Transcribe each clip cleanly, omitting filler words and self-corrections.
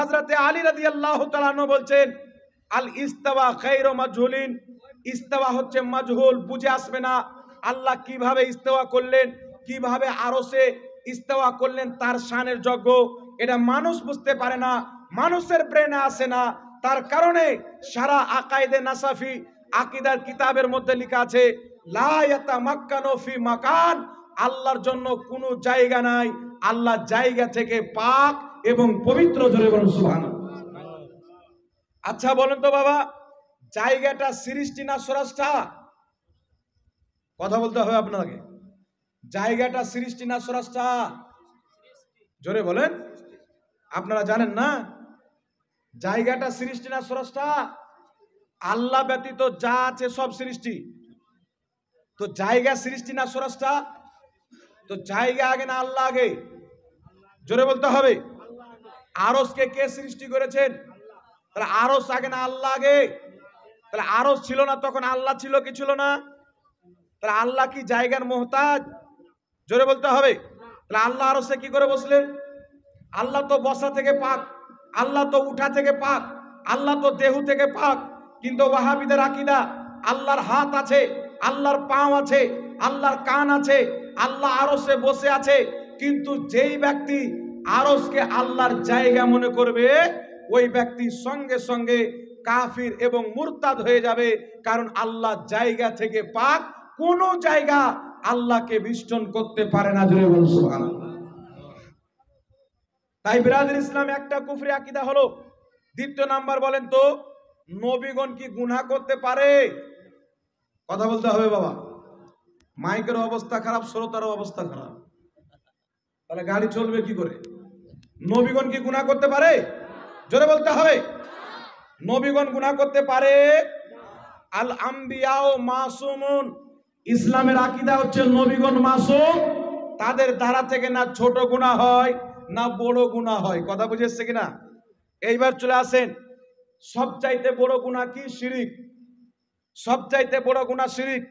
হযরতে আলী রাদিয়াল্লাহু তাআলা আনহু বলছেন, আল ইস্তাওয়া খায়রু মাজহুলিন, ইস্তাওয়া হচ্ছে মাজহুল, বুঝে আসবে না। আল্লাহ কিভাবে ইস্তাওয়া করলেন, কিভাবে আরশে ইস্তাওয়া করলেন, তার শানের যোগ্য, এটা মানুষ বুঝতে পারে না, মানুষের ব্রেনে আসে না। তার কারণে সারা আকাইদে নাসাফি আকীদার কিতাবের মধ্যে লেখা আছে, লা ইয়াতামাক্কানু ফি মাকান, আল্লাহর জন্য কোনো জায়গা নাই, আল্লাহ জায়গা থেকে পাক এবং পবিত্র। জোরে বলুন সুবহানাল্লাহ। আচ্ছা বলেন তো বাবা, জায়গাটা সৃষ্টি না স্রষ্টা? কথা বলতে হবে আপনাকে। জায়গাটা সৃষ্টি না স্রষ্টা? জোরে বলেন। আপনারা জানেন না জায়গাটা সৃষ্টি না স্রষ্টা? আল্লাহ ব্যতীত যা আছে সব সৃষ্টি। তো জায়গা সৃষ্টি না স্রষ্টা? তো জায়গা আগে না আল্লাহ আগে? জোরে বলতে হবে। আরশকে কে সৃষ্টি করেছেন? তাহলে আরশ আগে না আল্লাহ আগে? তাহলে আরশ ছিল না তখন আল্লাহ ছিল কি ছিল না? তাহলে আল্লাহ কি জায়গার মোহতাজ? জোরে বলতে হবে। তাহলে আল্লাহ আরশে কি করে বসলেন? আল্লাহ তো বসা থেকে পাক, আল্লাহ তো উঠা থেকে পাক, আল্লাহ তো দেহ থেকে পাক। কিন্তু ওয়াহাবিদের আকীদা আল্লাহর হাত আছে, আল্লাহর পাও আছে, আল্লাহর কান আছে, আল্লাহ আরশে বসে আছে। কিন্তু যেই ব্যক্তি আরশকে আল্লাহর জায়গা মনে করবে, ওই ব্যক্তি সঙ্গে সঙ্গে কাফির এবং মুরতাদ হয়ে যাবে। কারণ আল্লাহ জায়গা থেকে পাক, কোন জায়গা আল্লাহকে বিষ্টন করতে পারে না। জোরে বলুন সুবহানাল্লাহ। তাই বিরাদর ইসলাম একটা কুফরি আকীদা হলো। দ্বিতীয় নাম্বার বলেন তো, নবীগণ কি গুনাহ করতে পারে? কথা বলতে হবে বাবা। মাইকের অবস্থা খারাপ, শ্রোতার অবস্থা খারাপ, তাহলে গাড়ি চলবে কি করে? নবীগণ কি গুনাহ করতে পারে? জোরে বলতে হবে। নবীগণ গুনাহ করতে পারে? আল আম্বিয়াও মাসুমুন, ইসলামের আকীদা হচ্ছে নবীগণ মাসুম, তাদের দ্বারা থেকে না ছোট গুনাহ হয় না বড় গুনাহ হয়। কথা বুঝেছে কিনা? এইবার চলে আসেন, সবচাইতে বড় গুনাহ কি? শিরিক। সবচাইতে বড় গুনাহ শিরিক।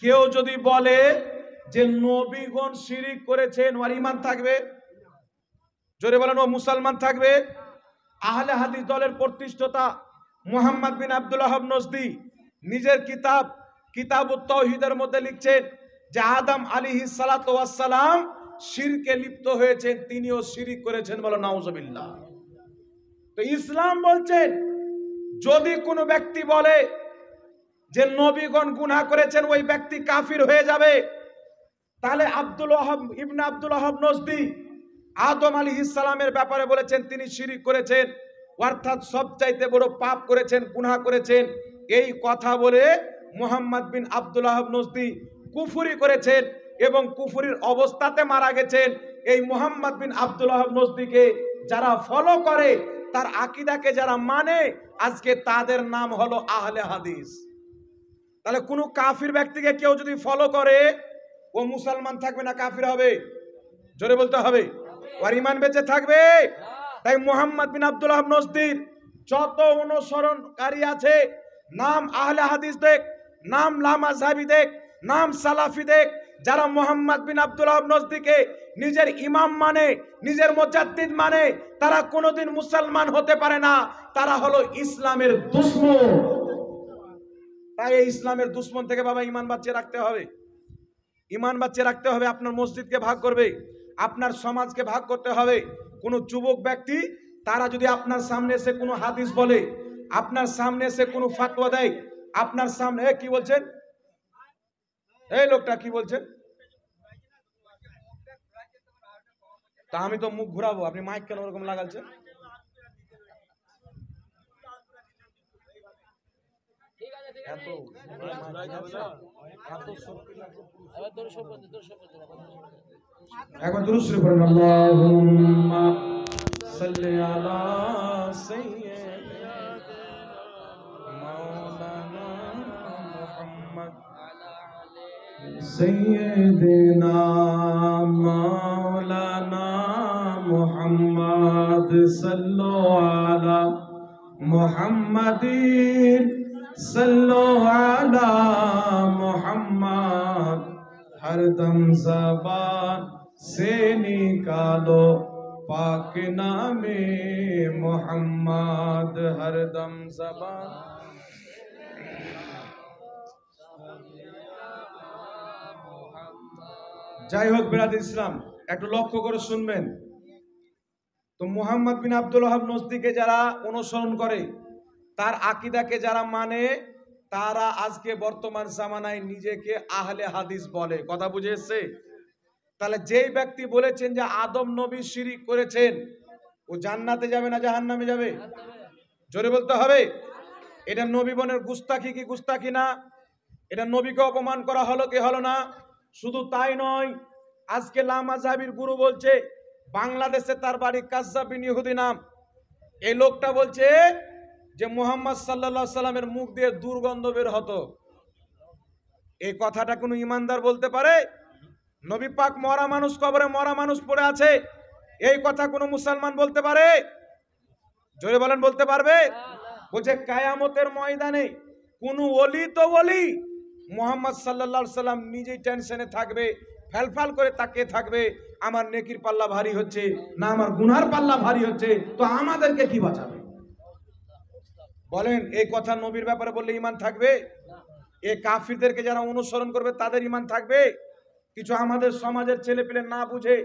কেউ যদি বলে যে নবীগণ শিরিক করেছেন, ওর ঈমান থাকবে? জোরে বলেন, ও মুসলমান থাকবে? আহলে হাদিস দলের প্রতিষ্ঠাতা মুহাম্মদ বিন আব্দুল ওয়াহাব নজদি নিজের কিতাবুত তাওহীদের মধ্যে লিখছেন যে আদম আলাইহিস সালাতু ওয়াস সালাম শিরকে লিপ্ত হয়েছেন, তিনিও শিরিক করেছেন। বলো নাউজুবিল্লাহ। তো ইসলাম বলছেন যদি কোনো ব্যক্তি বলে যে নবীগণ গুনাহ করেছেন, ওই ব্যক্তি কাফির হয়ে যাবে। তাহলে ইবনে আব্দুল ওয়াহাব নজদি আদম আলাইহিস সালামের ব্যাপারে বলেছেন তিনি শিরিক করেছেন, অর্থাৎ সবচাইতে বড় পাপ করেছেন, গুনাহ করেছেন। এই কথা বলে মুহাম্মদ বিন আব্দুল ওয়াহাব নজদি কুফরি করেছেন এবং কুফরির অবস্থাতে মারা গেছেন। এই মুহাম্মদ বিন আব্দুল ওয়াহাব নজদিকে যারা ফলো করে, তার আকীদাকে যারা মানে, আজকে তাদের নাম হলো আহলে হাদিস। তাহলে কোনো কাফির ব্যক্তিকে কেউ যদি ফলো করে, ও মুসলমান থাকবে না কাফির হবে? জোরে বলতে হবে। ওর ঈমান বেঁচে থাকবে? তাই মুহাম্মদ বিন আব্দুল ওয়াহাব নজদির যত অনুসরণকারী আছে, নাম আহলে হাদিস দেখ, নাম লামাযহাবী দেখ, নাম সালাফি দেখ, যারা মুহাম্মদ বিন আব্দুল ওয়াহাব নজদিকে নিজের ইমাম মানে, নিজের মুজাদ্দিদ মানে, তারা কোনোদিন মুসলমান হতে পারে না। তারা হলো ইসলামের দুশমন। তাই এই ইসলামের দুশমন থেকে বাবা ঈমান বাঁচিয়ে রাখতে হবে। ঈমান বাঁচিয়ে রাখতে হবে। আপনার মসজিদকে ভাগ করবে, আপনার সমাজকে ভাগ করতে হবে। কোনো যুবক ব্যক্তি তারা যদি আপনার সামনে এসে কোনো হাদিস বলে, আপনার সামনে এসে কোনো ফতোয়া দেয়, আপনার সামনে কি বলছেন? এই লোকটা কি বলছেন? তা আমি তো মুখ ঘুরাবো, আপনি মাইক কেন ওরকম লাগাচ্ছেন? একবার দুরূদ শরীফ পড়েন, আল্লাহুম্মা সাল্লি আলা সাইয়্যিদিনা মাওলানা মুহাম্মদ সাইয়্যিদিনা মাওলানা মুহাম্মদ সাল্লাল্লাহু আলা মুহাম্মাদিন সাল্লাল্লাহু আলা মুহাম্মদ, हर दम ज़बान से निकालो पाक नामे मोहम्मद हरदम ज़बान। যাই হোক বিরাদর ইসলাম, একটু লক্ষ্য করে শুনবেন তো। মুহাম্মদ বিন আব্দুল ওয়াহাব নজদিকে যারা অনুসরণ করে, তার আকীদাকে যারা মানে, তারা আজকে বর্তমান জামানায় নিজেকে আহলে হাদিস বলে। কথা বুঝে এসছে? তাহলে যেই ব্যক্তি বলেছেন যে আদম নবী শিরিক করেছেন, ও জান্নাতে যাবে না জাহান্নামে যাবে? জোরে বলতে হবে। এটা নবী বনের গুস্তাখি কি গুস্তাখি না? এটা নবীকে অপমান করা হলো কি হলো না? শুধু তাই নয়, আজকে লামাযহাবির গুরু বলছে বাংলাদেশে তার বাড়ি কাজ্জাব বিন ইহুদি নাম। এই লোকটা বলছে যে মুহাম্মদ সাল্লাল্লাহু আলাইহি সাল্লামের মুখ দিয়ে দুর্গন্ধ বের হতো। এই কথাটা কোনো ইমানদার বলতে পারে? নবী পাক মরা মানুষ, কবরে মরা মানুষ পড়ে আছে, এই কথা কোনো মুসলমান বলতে পারে? জোরে বলেন, বলতে পারবে? বলছে কিয়ামতের ময়দানে কোন ওলি তো ওলি, মুহাম্মদ সাল্লাল্লাহু আলাইহি সাল্লাম নিজেই টেনশনে থাকবে, ফেলফাল করে তাকিয়ে থাকবে, আমার নেকির পাল্লা ভারী হচ্ছে না আমার গুনার পাল্লা ভারী হচ্ছে, তো আমাদেরকে কি বাঁচাবে? বলেন, এই কথা নবীর ব্যাপারে বললে ঈমান থাকবে? এই কাফিরদেরকে যারা অনুসরণ করবে তাদের ঈমান থাকবে? কিছু আমাদের সমাজের ছেলেপেলে না বুঝে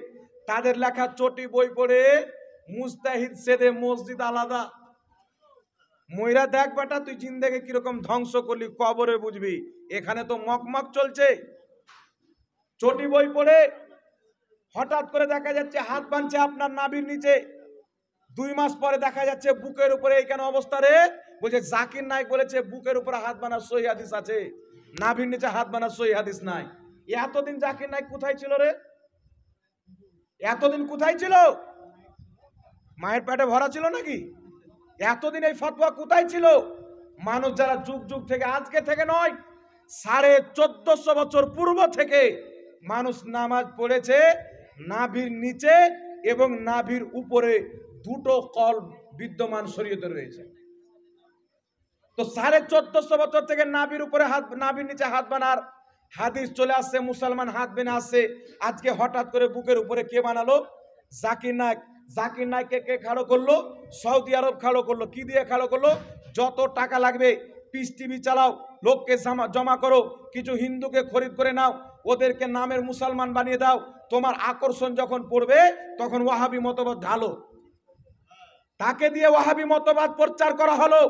তাদের লেখা চটি বই পড়ে মুস্তাহিদ সেদে মসজিদ আলাদা। ময়রা দেখ বেটা, তুই জিন্দেগি কিরকম ধ্বংস করলি, কবরে বুঝবি। এখানে তো মকমক চলছে। চটি বই পড়ে হঠাৎ করে দেখা যাচ্ছে হাত বাঁধছে আপনার নাভির নিচে, 2 মাস পরে দেখা যাচ্ছে বুকের উপরে। এই কেন অবস্থা রে? বলছে জাকির নায়েক বলেছে বুকের উপরে হাত বাঁধার সহি হাদিস আছে, নাভির নিচে হাত বাঁধার সহি হাদিস নাই। এতদিন জাকির নায়েক কোথায় ছিল রে? এতদিন কোথায় ছিল? মায়ের পেটে ভরা ছিল নাকি? এতদিন এই ফতোয়া কোথায় ছিল? মানুষ যারা যুগ যুগ থেকে, আজকে থেকে নয়, 1450 বছর পূর্ব থেকে মানুষ নামাজ পড়েছে নাভির নিচে এবং নাভির উপরে, দুটো কল বিদ্যমান শরীয়তে রয়েছে। তো 1450 বছর থেকে নাভির উপরে হাত, নাভির নিচে হাত বানার হাদিস চলে আসছে, মুসলমান হাত বেনে আসছে। আজকে হঠাৎ করে বুকের উপরে কে বানালো? জাকির নায়েক। জাকির নায়েককে কে খাড়ো করলো? সৌদি আরব খাড়ো করলো। কি দিয়ে খাড়ো করলো? যত টাকা লাগবে পিস টিভি চালাও, লোককে জমা করো, কিছু হিন্দুকে খরিদ করে নাও, ওদেরকে নামের মুসলমান বানিয়ে দাও, তোমার আকর্ষণ যখন পড়বে তখন ওয়াহাবি মতবাদ ঢালো। তাকে দিয়ে ওয়াহাবি মতবাদ প্রচার করা হলো।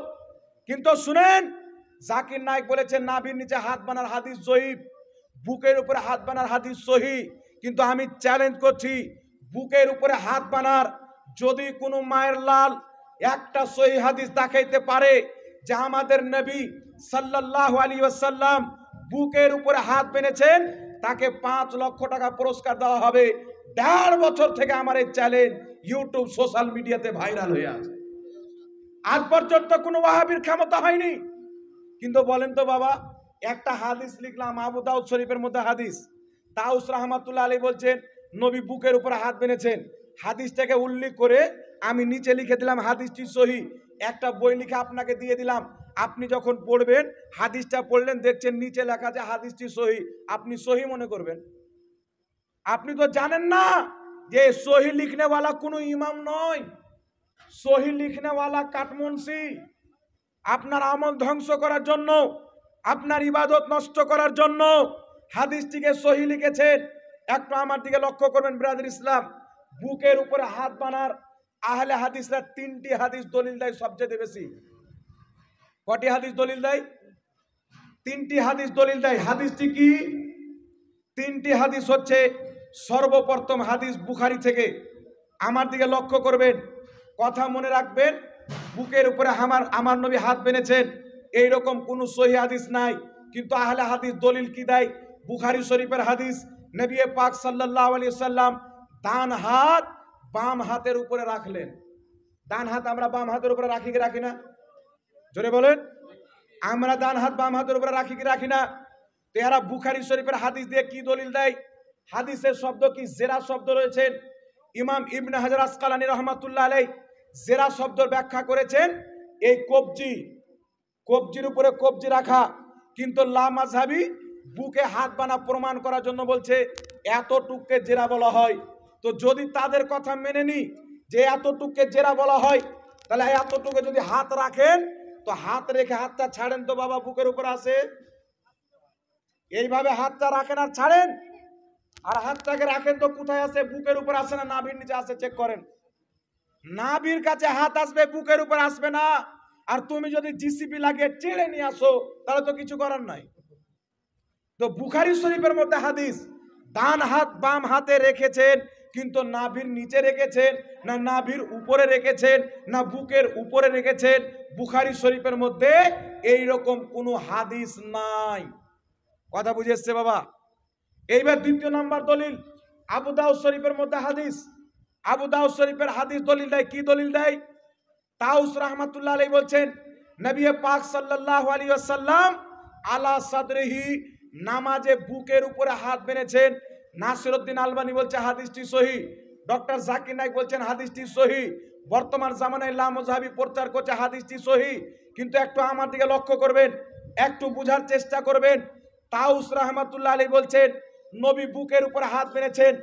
কিন্তু শুনেন, জাকির নায়েক বলেছেন নাভির নিচে হাত বানার হাদিস জয়ীফ, বুকের উপরে হাত বানার হাদিস সহি। কিন্তু আমি চ্যালেঞ্জ করছি, বুকের উপরে হাত বানার যদি কোনো মায়ের লাল একটা সহি হাদিস দেখাইতে পারে যে আমাদের নবী সাল্লাল্লাহু আলাইহি ওয়াসাল্লাম বুকের উপরে হাত বেঁধেছেন, তাকে 5 লক্ষ টাকা পুরস্কার দেওয়া হবে। 1.5 বছর থেকে আমার এই চ্যালেঞ্জ ইউটিউব সোশ্যাল মিডিয়াতে ভাইরাল হয়ে আছে। আজ পর্যন্ত কোনো ওয়াহাবির ক্ষমতা হয়নি। কিন্তু বলেন তো বাবা, একটা হাদিস লিখলাম আবু দাউদ শরীফের মধ্যে হাদিস, তাউস রাহমাতুল্লাহ আলাইহি বলছেন নবী বুকের উপরে হাত বেঁধেছেন। হাদিসটাকে উল্লেখ করে আমি নিচে লিখে দিলাম হাদিসটি সহি। একটা বই লিখে আপনাকে দিয়ে দিলাম, আপনি যখন পড়বেন হাদিসটা পড়লেন, দেখছেন নিচে লেখা আছে হাদিসটি সহি, আপনি সহি মনে করবেন। আপনি তো জানেন না যে সহি লিখনেওয়ালা কোনো ইমাম নয়, সহি লিখনেওয়ালা কাটমুনসি। আপনার আমল ধ্বংস করার জন্য, আপনার ইবাদত নষ্ট করার জন্য হাদিসটিকে সহি লিখেছেন। একটু আমার দিকে লক্ষ্য করবেন ব্রাদার ইসলাম, বুকের উপরে হাত বানার আহলে হাদিসরা 3টি হাদিস দলিল দেয় সবচেয়ে বেশি। কটি হাদিস দলিল দেয়? 3টি হাদিস দলিল দেয়। হাদিসটি কি? 3টি হাদিস হচ্ছে, সর্বপ্রথম হাদিস বুখারী থেকে। আমার দিকে লক্ষ্য করবেন, কথা মনে রাখবেন, বুকের উপরে আমার নবী হাত বেঁধেছেন এইরকম কোনো সহি হাদিস নাই। কিন্তু আহলে হাদিস দলিল কি দেয়? বুখারী শরীফের হাদিস, নবী পাক সাল্লাল্লাহু আলাইহি ওয়াসাল্লাম ডান হাত বাম হাতের উপরে রাখলেন। ডান হাত আমরা বাম হাতের উপরে রাখি কি রাখি না? জোরে বলেন। আমরা ডান হাত বাম হাতের উপরে রাখি কি রাখি না? তো এরা বুখারী শরীফের হাদিস দিয়ে কি দলিল দেয়? হাদিসের শব্দ কি? জেরা শব্দ রয়েছেন। ইমাম ইবনে হাজার আসকালানী রহমাতুল্লাহ আলাইহি জেরা শব্দের ব্যাখ্যা করেছেন এই কবজি, কবজির উপরে কবজি রাখা। কিন্তু লামাযহাবী বুকে হাত বানা প্রমাণ করার জন্য বলছে এতটুককে জেরা বলা হয়। তো যদি তাদের কথা মেনে নি যে এতটুকুকে জেরা বলা হয়, তাহলে এতটুকু যদি হাত রাখেন তো হাত রেখে হাতটা ছাড়েন তো বাবা বুকের উপর আসে, এইভাবে হাতটা রাখেন আর ছাড়েন, আর হাতটাকে রাখেন তো কোথায় আসে, বুকের উপর আসে না নাভির নিচে আসে, চেক করেন। নাভির কাছে হাত আসবে, বুকের উপর আসবে না। আর তুমি যদি জিসিবি লাগিয়ে টেনে নিয়ে আসো তাহলে তো কিছু করার নাই। তো বুখারী শরীফের মধ্যে হাদিস, ডান হাত বাম হাতে রেখেছেন কিন্তু নাভির নিচে রেখেছেন না নাভির উপরে রেখেছেন না বুকের উপরে রেখেছেন, বুখারী শরীফের মধ্যে এই রকম কোনো হাদিস নাই। কথা বুঝে এসছে বাবা? এইবার দ্বিতীয় নাম্বার দলিল, আবু দাউদ শরীফের মধ্যে হাদিস। আবু দাউদ শরীফের হাদিস দলিল দেয়, কি দলিল দেয়? তাউস রাহমাতুল্লাহ আলাইহি বলছেন নবী পাক সাল্লাল্লাহু আলাইহি ওয়াসাল্লাম আলা সাদরিহি, নামাজে বুকের উপরে হাত বেঁধেছেন। নাসিরউদ্দিন আলবানী বলছে হাদিসটি সহিহ, ডক্টর জাকির নায়েক বলছেন হাদিসটি সহিহ, বর্তমান জামানায় লামজাহাবি প্রচার করছে হাদিসটি সহিহ। কিন্তু একটু আমার দিকে লক্ষ্য করবেন, একটু বুঝার চেষ্টা করবেন। তাউস রাহমাতুল্লাহ আলাইহি বলছেন নবী বুকের উপরে হাত বেঁধেছেন,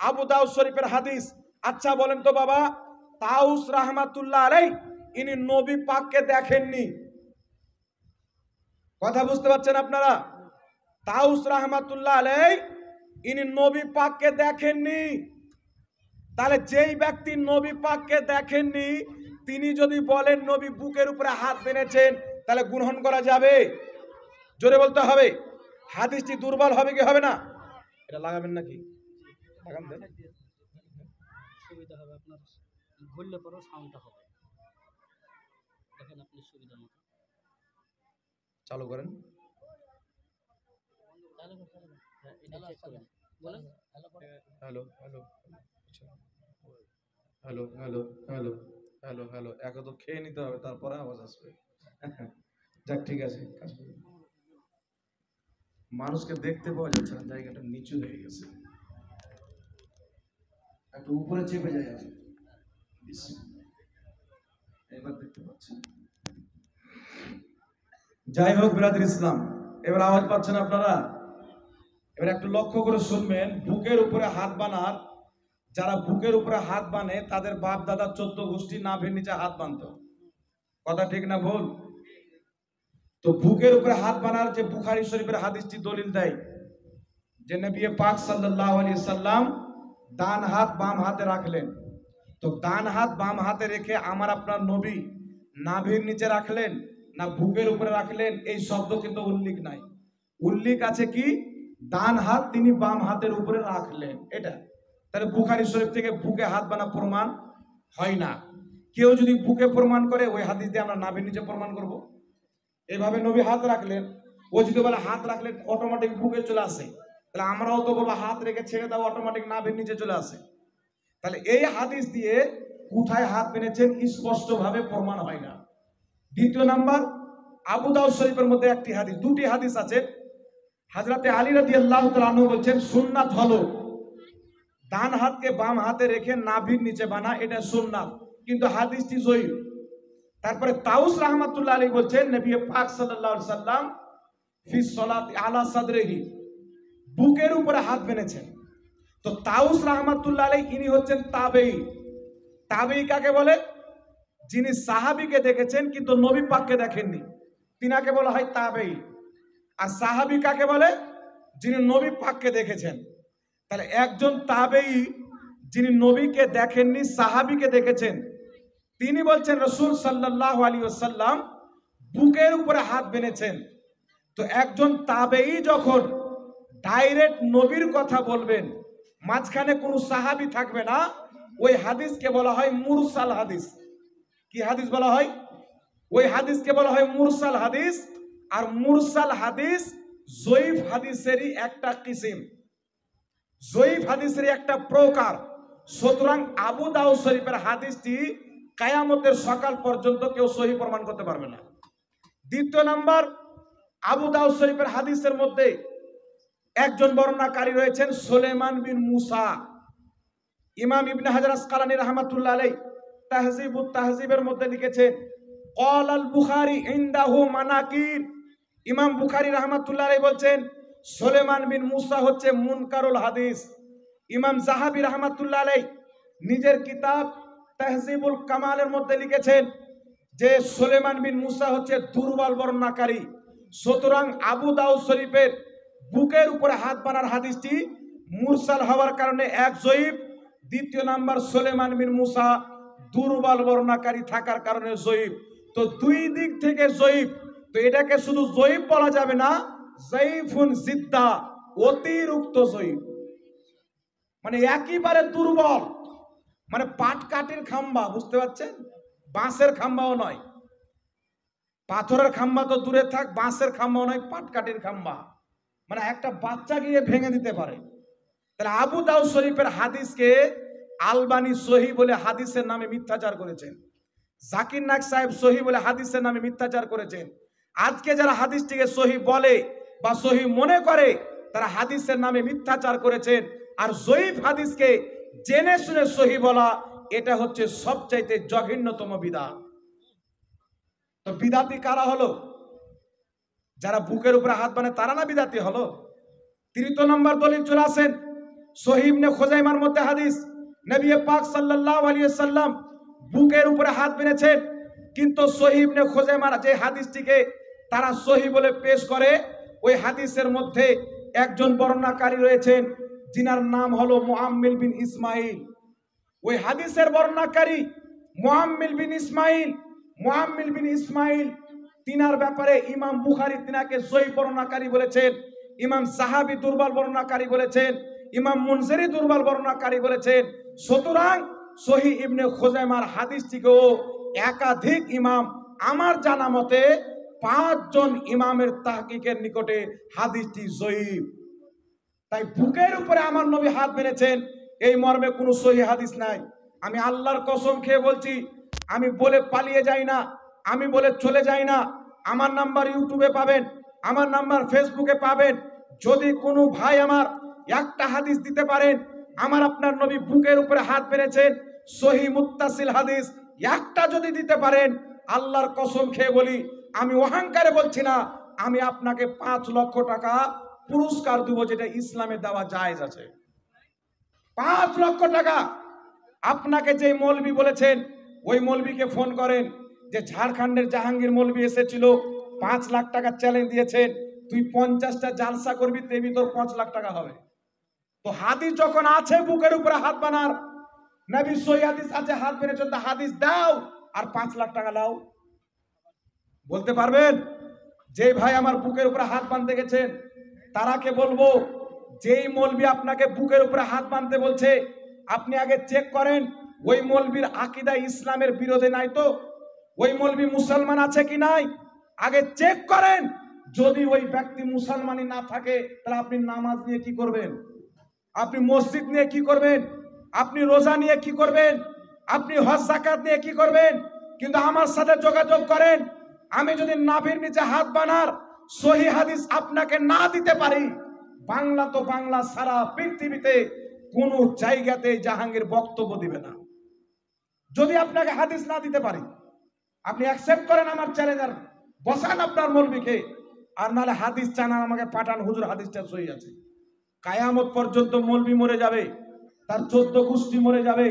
আবু দাউদ শরীফের হাদিস। আচ্ছা বলেন তো বাবা, তাউস রাহমাতুল্লাহ আলাইহি ইনি নবী পাককে দেখেননি, কথা বুঝতে পারছেন আপনারা? তাউস রাহমাতুল্লাহ আলাইহি ইনি নবী পাককে দেখেননি। তাহলে যেই ব্যক্তি নবী পাককে দেখেননি তিনি যদি বলেন নবী বুকের উপরে হাত বেঁধেছেন তাহলে গ্রহণ করা যাবে? জোরে বলতে হবে। হাদিসটি দুর্বল হবে কি হবে না? এটা লাগাবেন নাকি? লাগান দেন, সুবিধা হবে, আপনার ঘুরলে পরেও সাউন্ডটা হবে, দেখেন আপনি সুবিধা মতো চালু করেন। বলেন। Hello hello hello hello hello hello hello, একে তো খেয়ে নিতে হবে তারপরে আওয়াজ আসবে। যাক ঠিক আছে, মানুষকে দেখতে পাওয়া যাচ্ছে না, জায়গাটা নিচু হয়ে গেছে, একটু উপরে চেপে যায় আছে, এবার দেখতে পাচ্ছেন। যাই হোক বিরাদর ইসলাম, এবার আওয়াজ পাচ্ছেন আপনারা? এবার একটু লক্ষ্য করে শুনবেন। বুকের উপরে হাত বানার, যারা বুকের উপরে হাত বানে তাদের বাপ দাদা 14 গোষ্ঠী নাভির নিচে হাত বানতো, কথা ঠিক না ভুল? তো বুকের উপরে হাত বানার যে বুখারী শরীফের হাদিসটি দলিল দেয় যে নবী পাক সাল্লাল্লাহু আলাইহি সাল্লাম ডান হাত বাম হাতে রাখলেন। তো ডান হাত বাম হাতে রেখে আমার আপনার নবী নাভির নিচে রাখলেন না বুকের উপরে রাখলেন এই শব্দ কিন্তু উল্লেখ নাই। উল্লেখ আছে কি ডান হাত তিনি বাম হাতের উপরে রাখলেন, এটা। তাহলে বুখারী শরীফ থেকে বুকে হাত বানা প্রমাণ হয় না। কেউ যদি বুকে প্রমাণ করে ওই হাদিস দিয়ে আমরা নাভির নিচে প্রমাণ করব। এইভাবে নবী হাত রাখলেন, ও যদি বলে হাত রাখলেন অটোমেটিক বুকে চলে আসে, তাহলে আমরাও তো বলবো হাত রেখে ছেড়ে দাও অটোমেটিক নাভির নিচে চলে আসে। তাহলে এই হাদিস দিয়ে কোথায় হাত বেঁধেছেন স্পষ্টভাবে প্রমাণ হয় না। দ্বিতীয় নাম্বার, আবু দাউদ শরীফের মধ্যে একটি হাদিস, দুটি হাদিস আছে। হযরতে আলী রাদিয়াল্লাহু তাআলা আনহু বলেন সুন্নাত হলো ডান হাতকে বাম হাতে রেখে নাভির নিচে বানা, এটা সুন্নাত, কিন্তু হাদিসটি জয়ীফ। তারপরে তাউস রাহমাতুল্লাহ আলাইহি বলেন নবী পাক সাল্লাল্লাহু আলাইহি সাল্লাম ফি সলাতি আলা সাদরিহি, বুকের উপরে হাত বেঁধেছেন। তো তাউস রাহমাতুল্লাহ আলাইহি ইনি হচ্ছেন তাবেঈ। তাবেঈ কাকে বলে? যিনি সাহাবীকে দেখেছেন কিন্তু নবী পাককে দেখেননি, তিনাকে বলা হয় তাবেঈ। আর সাহাবী কাকে বলে? যিনি নবী পাককে দেখেছেন। তাহলে একজন তাবেঈ যিনি নবীকে দেখেননি সাহাবীকে দেখেছেন, তিনি বলছেন রাসূল সাল্লাল্লাহু আলাইহি ওয়াসাল্লাম বুকের উপরে হাত বেঁধেছেন। তো একজন তাবেঈ যখন ডাইরেক্ট নবীর কথা বলবেন, মাঝখানে কোনো সাহাবী থাকবে না, ওই হাদিসকে বলা হয় মুরসাল হাদিস। কি হাদিস বলা হয়? ওই হাদিসকে বলা হয় মুরসাল হাদিস। আর মুরসাল হাদিস জয়ীফ হাদিসেরই একটা কিসিম, জয়ীফ হাদিসেরই একটা প্রকার। সুতরাং আবু দাউদ শরীফের হাদিসটি কিয়ামতের সকাল পর্যন্ত কেউ সহিহ প্রমাণ করতে পারবে না। দ্বিতীয় নাম্বার, আবু দাউদ শরীফের হাদিসের মধ্যে একজন বর্ণনাকারী রয়েছেন সুলাইমান বিন মুসা। ইমাম ইবনে হাজার আসকালানী রাহমাতুল্লাহ আলাইহি তাহযিবুত তাহযিবের মধ্যে লিখেছেন ক্বাল আল বুখারী ইনদাহু মানাকির। ইমাম বুখারী রাহমাতুল্লাহ আলাইহি বলছেন সুলাইমান বিন মুসা হচ্ছে মুনকারুল হাদিস। ইমাম জাহাবি রহমাতুল্লাহ আলাইহি নিজের কিতাব তাহজিবুল কামালের মধ্যে লিখেছেন যে সুলেমান বিন মুসা হচ্ছে দুর্বল বর্ণনাকারী। সুতরাং আবু দাউদ শরীফের বুকের উপরে হাত বানার হাদিসটি মুরসাল হওয়ার কারণে এক জয়ীফ, দ্বিতীয় নাম্বার সুলেমান বিন মুসা দুর্বল বর্ণনাকারী থাকার কারণে জয়ীফ। তো দুই দিক থেকে জয়ীফ। তো এটাকে শুধু জয়ীফ বলা যাবে না, জয়ীফুন জিদ্দা, অতিরিক্ত জয়ীফ, মানে একেবারে দুর্বল, মানে পাটকাঠির খাম্বা, বুঝতে পারছেন? বাঁশের খাম্বাও নয়, পাথরের খাম্বা তো দূরে থাক, বাঁশের খাম্বাও নয়, পাটকাঠির খাম্বা, মানে একটা বাচ্চা গিয়ে ভেঙে দিতে পারে। তাহলে আবু দাউদ শরীফের হাদিসকে আলবানী সহি বলে হাদিসের নামে মিথ্যাচার করেছেন, জাকির নায়েক সাহেব সহি বলে হাদিসের নামে মিথ্যাচার করেছেন। আজকে যারা হাদিসটিকে সহি বলে বা সহি মনে করে তারা হাদিসের নামে মিথ্যাচার করেছেন। আর জয়ীফ হাদিসকে জেনে শুনে সহি বলা, এটা হচ্ছে সবচাইতে জঘন্যতম বিদআত। তো বিদাতি কারা হলো? যারা বুকের উপরে হাত বানায় তারা না বিদাতি হলো? তৃতীয় নম্বর দলিল চলে আসেন সহিহ ইবনে খুজাইমার মধ্যে হাদিস, নবী পাক সাল্লাল্লাহু আলাইহি ওয়াসাল্লাম বুকের উপরে হাত বেঁধেছেন। কিন্তু সহিহ ইবনে খুজাইমার যে হাদিসটিকে তারা সহি বলে পেশ করে, ওই হাদিসের মধ্যে একজন বর্ণনাকারী রয়েছেন যিনার নাম হলো মুআম্মিল বিন ইসমাইল। ওই হাদিসের বর্ণনাকারী মুআম্মিল বিন ইসমাইল তিনার ব্যাপারে ইমাম বুখারী তিনাকে সহিহ বর্ণনাকারী বলেছেন, ইমাম সাহাবী দুর্বল বর্ণনাকারী বলেছেন, ইমাম মুনজিরি দুর্বল বর্ণনাকারী বলেছেন। সুতরাং সহিহ ইবনে খুজাইমার হাদিসটিকেও একাধিক ইমাম, আমার জানা মতে 5 জন ইমামের তাহকিকের নিকটে হাদিসটি জয়ীফ। তাই বুকের উপরে আমার নবী হাত বেঁধেছেন এই মর্মে কোনো সহিহ হাদিস নাই। আমি আল্লাহর কসম খেয়ে বলছি, আমি বলে পালিয়ে যাই না, আমি বলে চলে যাই না। আমার নাম্বার ইউটিউবে পাবেন, আমার নাম্বার ফেসবুকে পাবেন। যদি কোনো ভাই আমার একটা হাদিস দিতে পারেন আমার আপনার নবী বুকের উপরে হাত বেঁধেছেন সহিহ মুত্তাসিল হাদিস, একটা যদি দিতে পারেন, আল্লাহর কসম খেয়ে বলি, আমি অহংকারে বলছি না, আমি আপনাকে 5 লক্ষ টাকা পুরস্কার দেব, যেটা ইসলামে দেওয়া জায়েজ আছে। 5 লক্ষ টাকা। আপনাকে যে মৌলবি বলেছেন ওই মৌলবিকে ফোন করেন যে ঝাড়খণ্ডের জাহাঙ্গীর মৌলবি এসেছিল, 5 লাখ টাকা চ্যালেঞ্জ দিয়েছেন, তুই 50টা জালসা করবি, তেবি তোর 5 লাখ টাকা হবে। তো হাদিস যখন আছে বুকের উপরে হাত বানার, নবী সহিহ হাদিস আছে হাত বেঁধেছেন, তো হাদিস দাও আর 5 লাখ টাকা দাও। বলতে পারবেন? যে ভাই আমার বুকের উপরে হাত বাঁধতে গেছেন তারাকে বলবো, যেই মৌলবি আপনাকে বুকের উপরে হাত বাঁধতে বলছে আপনি আগে চেক করেন ওই মৌলবির আকীদা ইসলামের বিরোধে নাই তো, ওই মৌলবি মুসলমান আছে কি নাই, আগে চেক করেন। যদি ওই ব্যক্তি মুসলমানই না থাকে তাহলে আপনি নামাজ নিয়ে কি করবেন, আপনি মসজিদ নিয়ে কি করবেন, আপনি রোজা নিয়ে কি করবেন, আপনি হজ যাকাত নিয়ে কি করবেন? কিন্তু আমার সাথে যোগাযোগ করেন, আমি যদি নাভির নিচে হাত বানার সহিহ হাদিস আপনাকে না দিতে পারি, বাংলা তো বাংলা, সারা পৃথিবীতে কোন জায়গাতে জাহাঙ্গীর বক্তব্য দিবে না। যদি আপনাকে হাদিস না দিতে পারি, আপনি অ্যাকসেপ্ট করেন আমার চ্যালেঞ্জ, আর বসান আপনার মৌলবিকে, আর নাহলে হাদিস চান আর আমাকে পাঠান, হুজুর হাদিসটা সহিহ আছে। কায়ামত পর্যন্ত মৌলবি মরে যাবে, তার 14 গোষ্ঠী মরে যাবে,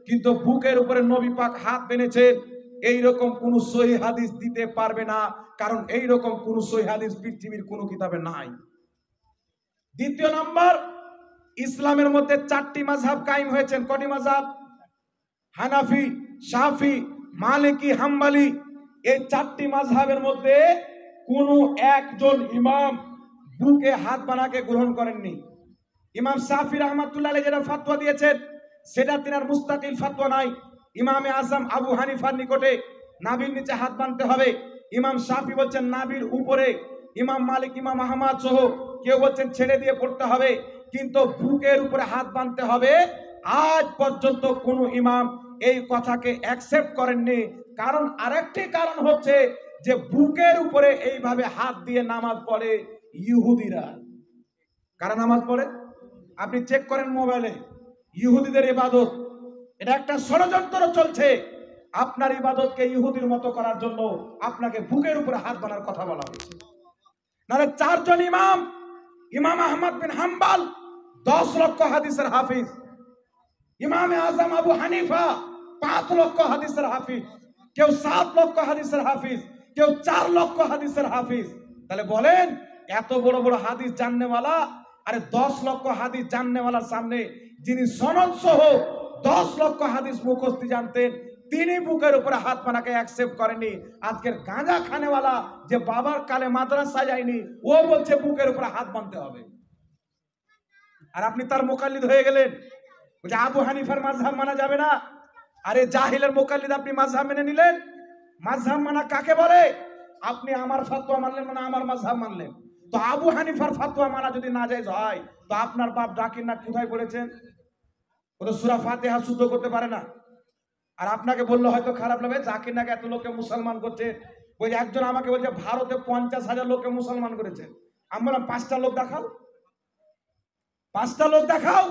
কিন্তু বুকের উপরে নবী পাক হাত বেঁধেছেন এইরকম কোন সহিহ হাদিস দিতে পারবে না, কারণ এইরকম কোন সহিহ হাদিস পৃথিবীর কোন কিতাবে নাই। দ্বিতীয় নাম্বার, ইসলামের মধ্যে 4টি মাযহাব কায়েম হয়েছেন। কটি মাযহাব? হানাফি, শাফি, মালিকি, হাম্বলি। এই 4টি মাযহাবের মধ্যে কোন একজন ইমাম বুকে হাত বানাকে গ্রহণ করেননি। ইমাম শাফি রাহমাতুল্লাহ আলাইহি যেটা ফতোয়া দিয়েছেন সেটা তিনার মুস্তাকিল ফতোয়া নাই। ইমামে আজম আবু হানিফার নিকটে নাভির নিচে হাত বাঁধতে হবে, ইমাম শাফি বলছেন নাভির উপরে, ইমাম মালিক, ইমাম আহমদ সহ কেউ বলছেন ছেড়ে দিয়ে পড়তে হবে, কিন্তু বুকের উপরে হাত বাঁধতে হবে। আজ পর্যন্ত কোন ইমাম এই কথাকে অ্যাকসেপ্ট করেননি। কারণ আরেকটি কারণ হচ্ছে যে বুকের উপরে এইভাবে হাত দিয়ে নামাজ পড়ে ইহুদিরা। কারা নামাজ পড়ে? আপনি চেক করেন মোবাইলে, ইহুদিদের ইবাদত। এটা একটা ষড়যন্ত্র চলছে আপনার ইবাদতকে ইহুদির মতো করার জন্য, আপনাকে বুকের উপরে হাত বাঁধার কথা বলা হয়েছে। নাহলে 4 জন ইমাম, ইমাম আহমদ বিন হাম্বল 10 লক্ষ হাদিসের হাফিজ, ইমামে আজম আবু হানিফা 5 লক্ষ হাদিসের হাফিজ, কেউ 7 লক্ষ হাদিসের হাফিজ, কেউ 4 লক্ষ হাদিসের হাফিজ। তাহলে বলেন এত বড় বড় হাদিস জাননেওয়ালা, আরে 10 লক্ষ হাদিস জাননেওয়ালার সামনে যিনি সনদ সহ 10 লক্ষ হাদিস মুখস্থি জানতেন, তিনি বুকের উপরে হাত মানাকে অ্যাকসেপ্ট করেনি। আজকের গাঁজা খানেওয়ালা যে বাবার কালে মাদ্রাসা যায়নি, ও বলছে বুকের উপরে হাত বাঁধতে হবে, আর আপনি তার মুকাল্লিদ হয়ে গেলেন। বলছে আবু হানিফার মাযহাব মানা যাবে না। আরে জাহিলের মুকাল্লিদ আপনি মাযহাব মেনে নিলেন। মাযহাব মানা কাকে বলে? আপনি আমার ফতোয়া মানলেন মানে আমার মাযহাব মানলেন। তো আবু হানিফার ফতোয়া মানা যদি নাজায়েজ হয়, তো আপনার বাপ জাকির নায়েক কোথায় পড়েছেন? ও তো সূরা ফাতিহা শুদ্ধ করতে পারে না। আর আপনাকে বললে হয়তো খারাপ লাগবে, জাকির নায়েক এত লোককে মুসলমান করছে। ওই একজন আমাকে বলছে ভারতে 50,000 লোককে মুসলমান করেছে। আমি বললাম 5টা লোক দেখাও, 5টা লোক দেখাও।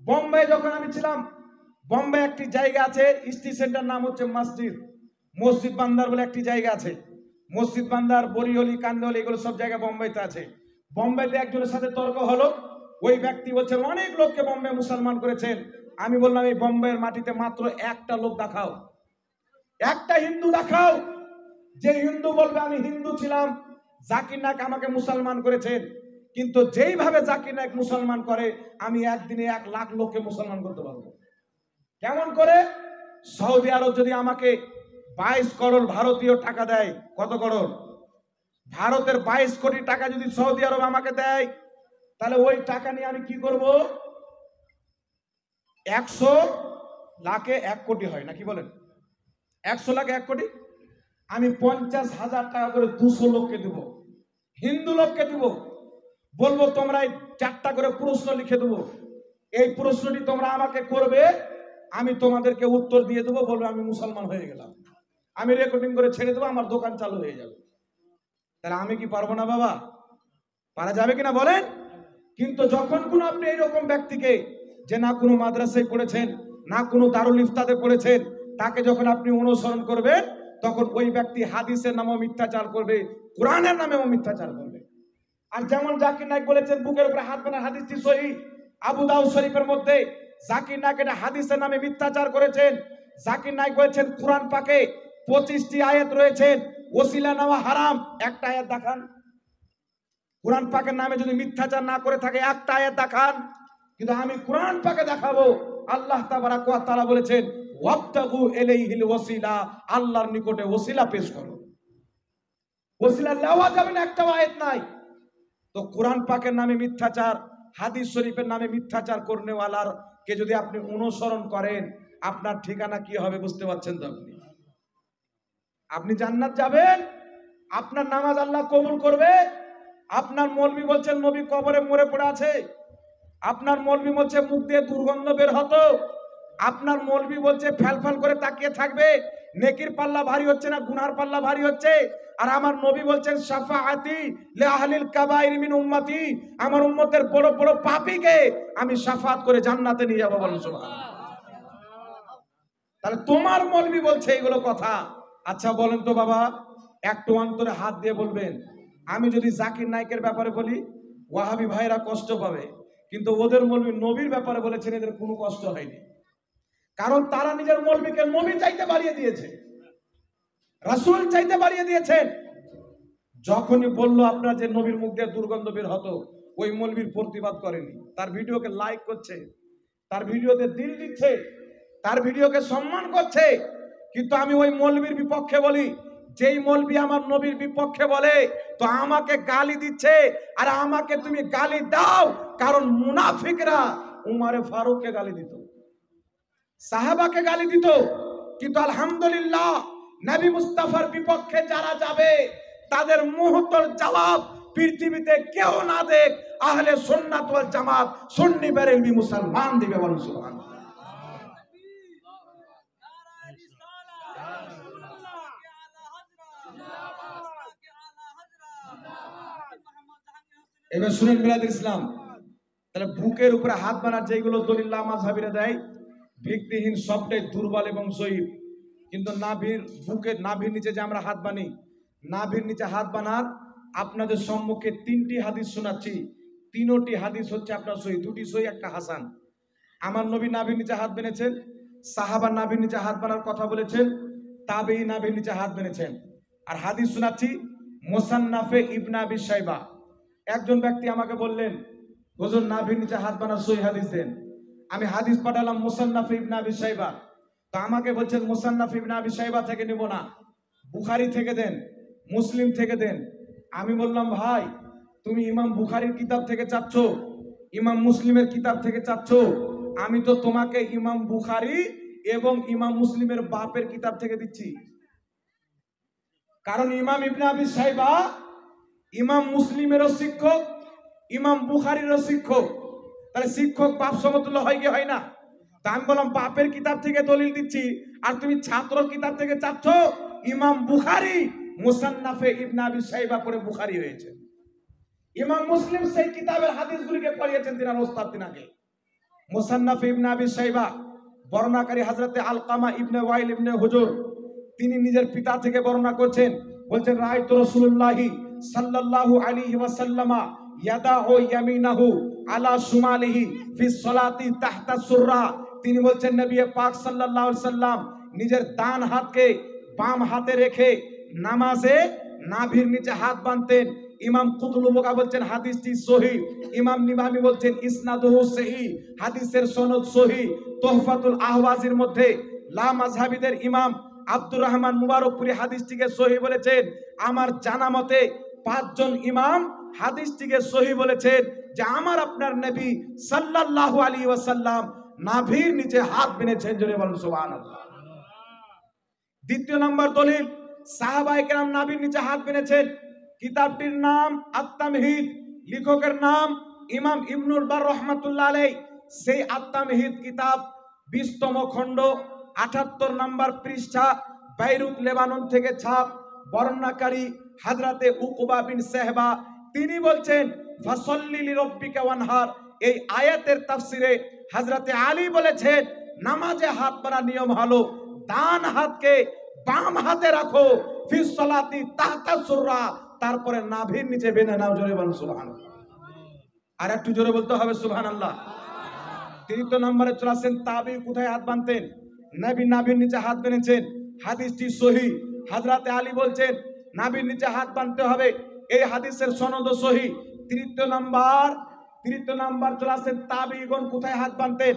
বোম্বে যখন আমি ছিলাম, বোম্বে একটি জায়গা আছে ইস্টি সেন্টার, নাম হচ্ছে মসজিদ বান্দার বলে একটি জায়গা আছে। মসজিদ বান্দার, বরিহলি, কান্দহলি, এগুলো সব জায়গা বোম্বেতে আছে। বোম্বেতে একজনের সাথে তর্ক হলো। ওই ব্যক্তি বলছেন অনেক লোককে বোম্বে মুসলমান করেছেন। আমি বললাম এই বোম্বের মাটিতে মাত্র একটা লোক দেখাও, একটা হিন্দু দেখাও, যে হিন্দু বলবে আমি হিন্দু ছিলাম, জাকির নায়েক আমাকে মুসলমান করেছেন। কিন্তু যেইভাবে জাকির নায়েক মুসলমান করে, আমি একদিনে 1 লাখ লোককে মুসলমান করতে পারবো। কেমন করে? সৌদি আরব যদি আমাকে 22 করোড় ভারতীয় টাকা দেয়, কত করোড়? ভারতের 22 কোটি টাকা যদি সৌদি আরব আমাকে দেয়, তাহলে ওই টাকা নিয়ে আমি কি করব? 100 লাখে 1 কোটি হয় না, কি বলেন? 100 লাখে 1 কোটি। আমি 50,000 টাকা করে 200 লোককে দেব, হিন্দু লোককে দেব। বলবো তোমরা 4টা করে প্রশ্ন লিখে দেবো, এই প্রশ্নটি তোমরা আমাকে করবে, আমি তোমাদেরকে উত্তর দিয়ে দেবো, বলবে আমি মুসলমান হয়ে গেলাম। আমি রেকর্ডিং করে ছেড়ে দেবো, আমার দোকান চালু হয়ে যাবে। তাহলে আমি কি পারবো না বাবা? পারা যাবে কিনা বলেন? কিন্তু যখন কোনো আপনি এইরকম ব্যক্তিকে, যে না কোনো মাদ্রাসায় পড়েছেন, না কোনো দারুল ইফতাতে পড়েছেন, তাকে যখন আপনি অনুসরণ করবেন, তখন ওই ব্যক্তি হাদিসের নামেও মিথ্যাচার করবে, কোরআনের নামেও মিথ্যাচার করবে। আর যেমন জাকির নায়েক বলেছেন বুকের উপরে হাত বাঁধা হাদিসটি সহিহ, আবু দাউদ শরীফের মধ্যে জাকির নায়েক এটা হাদিসের নামে মিথ্যাচার করেছেন। জাকির নায়েক বলেছেন কুরআন পাকে 25টি আয়াত রয়েছেন, ওসিলা নেওয়া হারাম। একটা আয়াত দেখান, কুরআন পাকের নামে যদি মিথ্যাচার না করে থাকে একটা আয়াত দেখান। কিন্তু আমি কুরআন পাকে দেখাবো, আল্লাহ তাবারাক ওয়া তাআলা বলেছেন ওয়াবতাগু ইলাইহিল ওয়াসিলা, আল্লাহর নিকটে ওসিলা পেশ করো। ওসিলা নেওয়া যাবে না, একটা আয়াত নাই। তো কুরআন পাকের নামে মিথ্যাচার, হাদিস শরীফের নামে মিথ্যাচার করনেওয়ালার কে যদি আপনি অনুসরণ করেন, আপনার ঠিকানা কি হবে বুঝতে পারছেন তো? আপনি জান্নাত যাবেন, আপনার নামাজ আল্লাহ কবুল করবে। আপনার মৌলবি বলছেন নবী কবরে মরে পড়ে আছে, আপনার মৌলবি বলছে মুখ দিয়ে দুর্গন্ধ বের হতো, আপনার মৌলবি বলছে ফ্যালফ্যাল করে তাকিয়ে থাকবে, নেকির পাল্লা ভারী হচ্ছে না গুনার পাল্লা ভারী হচ্ছে। আর আমার নবী বলছেন শাফাআতি লি আহলিল কাবাইর মিন উম্মতি, আমার উম্মতের বড় বড় পাপীকে আমি শাফাআত করে জান্নাতে নিয়ে যাব। বলেন সুবহানাল্লাহ। তাহলে তোমার মৌলবি বলছে এগুলো কথা। আচ্ছা বলেন তো বাবা, একটু অন্তরে হাত দিয়ে বলবেন, আমি যদি জাকির নায়েকের ব্যাপারে বলি, ওয়াহাবি ভাইরা কষ্ট পাবে, কিন্তু ওদের মৌলবি নবীর ব্যাপারে বলেছেন, এদের কোনো কষ্ট হয়নি। কারণ তারা নিজের মৌলবিকে নবী চাইতে বাড়িয়ে দিয়েছে, রাসূল চাইতে বাড়িয়ে দিয়েছেন। যখনই বললো আপনার যে নবীর মুখ দিয়ে দুর্গন্ধ বের হতো, ওই মৌলবীর প্রতিবাদ করেনি, তার ভিডিওকে লাইক করছে, তার ভিডিওতে দিল দিচ্ছে, তার ভিডিওকে সম্মান করছে। কিন্তু আমি ওই মৌলবীর বিপক্ষে বলি, যেই মৌলবী আমার নবীর বিপক্ষে বলে, তো আমাকে গালি দিচ্ছে। আর আমাকে তুমি গালি দাও, কারণ মুনাফিকরা উমারে ফারুককে গালি দিত, সাহাবাকে গালি দিত। কিন্তু আলহামদুলিল্লাহ নবী মুস্তাফার বিপক্ষে যারা যাবে, তাদের মুহূর্তের জবাব পৃথিবীতে কেউ না দেখ, আহলে সুন্নাত ওয়াল জামাত সুন্নি বেরেলভি মুসলমান দিবে। বলুন সুবহানাল্লাহ। এবার শুনেন মিলাদ ইসলাম, তাহলে বুকের উপরে হাত বানার যেগুলো দলিল মাযহাবিরা দেয়, ভিত্তিহীন, সবটাই দুর্বল এবং জয়ীফ। কিন্তু নাভির বুকের নাভির নিচে যে আমরা হাত বানি, নাভির নিচে হাত বানার আপনাদের সম্মুখে 3টি হাদিস শোনাচ্ছি। তিনটি হাদিস হচ্ছে আপনার সহি, দুটি সহি একটা হাসান। আমার নবী নাভির নিচে হাত বেঁধেছেন, সাহাবা নাভির নিচে হাত বানার কথা বলেছেন, তাবেঈ নাভির নিচে হাত বেঁধেছেন। আর হাদিস শোনাচ্ছি মুসান্নাফে ইবনে আবি শাইবা। একজন ব্যক্তি আমাকে বললেন, হুজুর নাভির নিচে হাত বানার সহি হাদিস দেন। আমি হাদিস পাঠালাম মুসান্নাফে ইবনে আবি শাইবা। তো আমাকে বলছেন মুসান্নাফে ইবনে আবি শাইবা থেকে নেব না, বুখারী থেকে দেন, মুসলিম থেকে দেন। আমি বললাম, ভাই তুমি ইমাম বুখারীর কিতাব থেকে চাচ্ছ, ইমাম মুসলিমের কিতাব থেকে চাচ্ছ, আমি তো তোমাকে ইমাম বুখারী এবং ইমাম মুসলিমের বাপের কিতাব থেকে দিচ্ছি। কারণ ইমাম ইবনে আবি শাইবা ইমাম মুসলিমেরও শিক্ষক, ইমাম বুখারীরও শিক্ষক। তাহলে শিক্ষক বাপ সমতুল্য হয় কি হয় না? তা আমি বললাম বাপের কিতাব থেকে দলিল দিচ্ছি, আর তুমি ছাত্র কিতাব থেকে চাচ্ছ ইমাম বুখারী মুসান্নাফে ইবনে আবি শাইবা পড়ে বুখারী হয়েছে। ইমাম মুসলিম সেই কিতাবের হাদিসগুলিকে পড়িয়েছেন তিনার ওস্তাদ তিনাকে। মুসান্নাফে ইবনে আবি শাইবা বর্ণনাকারী হযরতে আলকামা ইবনে ওয়াইল ইবনে হুজুর, তিনি নিজের পিতা থেকে বর্ণনা করছেন। বলছেন রাআইতু রাসূলুল্লাহি সাল্লাল্লাহু আলাইহি ওয়াসাল্লামা ইয়াদাউ ইয়ামিনাহু আলা শুমালিহি ফি সলাতি তাহতা সুররা। তিনি বলছেন নবী পাক সাল্লাল্লাহু আলাইহি সাল্লাম নিজের ডান হাতকে বাম হাতে রেখে নামাজে নাভির নিচে হাত বাঁধতেন। ইমাম কুতুবুকা বলছেন হাদিসটি সহিহ, ইমাম নিবামি বলছেন ইসনাদুহু সহিহ, হাদিসের সনদ সহিহ। তোহফাতুল আহওয়াজের মধ্যে লা মাযহাবিদের ইমাম আব্দুর রহমান মুবারকপুরি হাদিসটিকে সহিহ বলেছেন। আমার জানা মতে 5 জন ইমাম হাদিসটিকে সহিহ বলেছেন যে আমার আপনার নবী সাল্লাল্লাহু আলাইহি ওয়াসাল্লাম নাভির নিচে হাত বেঁধেছেন। জোরে বলুন সুবহানাল্লাহ। দ্বিতীয় নম্বর দলিল, সাহাবায়ে কেরাম নাভির নিচে হাত বেঁধেছেন। কিতাবটির নাম আত-তামহিদ, লেখকের নাম ইমাম ইবনুল বার রাহমাতুল্লাহ আলাইহি। সেই আত-তামহিদ কিতাব 20তম খণ্ড 78 নম্বর পৃষ্ঠা, বাইরুত লেবানন থেকে ছাপ। বর্ণনাকারী হযরতে উকবা বিন সাহবা, তিনি বলছেন ফাসাল্লি লিরাব্বিকা ওয়ানহার। এই আয়াতের তাফসিরে হযরতে আলী বলেছেন নামাজে হাত বাঁধার নিয়ম হলো ডান হাতকে বাম হাতে রাখো, ফি সলাতি তাহতা সুররা, তারপরে নাভির নিচে বেঁধে নাও। জোরে বলুন সুবহানাল্লাহ। আর একটু জোরে বলতে হবে সুবহানাল্লাহ। তৃতীয় নম্বরে চলে আসেন তাবি কোথায় হাত বাঁধতেন? নবী নাভির নিচে হাত বেঁধেছেন, হাদিসটি সহিহ। হযরতে আলী বলছেন নাভির নিচে হাত বাঁধতে হবে, এই হাদিসের সনদ সহিহ। তৃতীয় নাম্বার চলে আসেন তাবিগণ কোথায় হাত বাঁধতেন,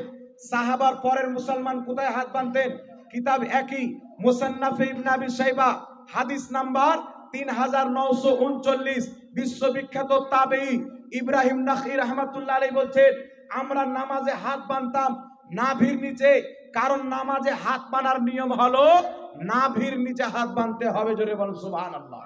সাহাবার পরের মুসলমান কোথায় হাত বাঁধতেন। কিতাব একই, মুসান্নাফে ইবনে আবি শাইবা, হাদিস নাম্বার 3939। বিশ্ববিখ্যাত তাবেঈ ইব্রাহিম নাখঈ রাহমাতুল্লাহ আলাইহি বলছেন আমরা নামাজে হাত বাঁধতাম নাভির নিচে, কারণ নামাজে হাত বাঁধার নিয়ম হলো নাভির নিচে হাত বাঁধতে হবে। জোরে বলুন সুবহানাল্লাহ।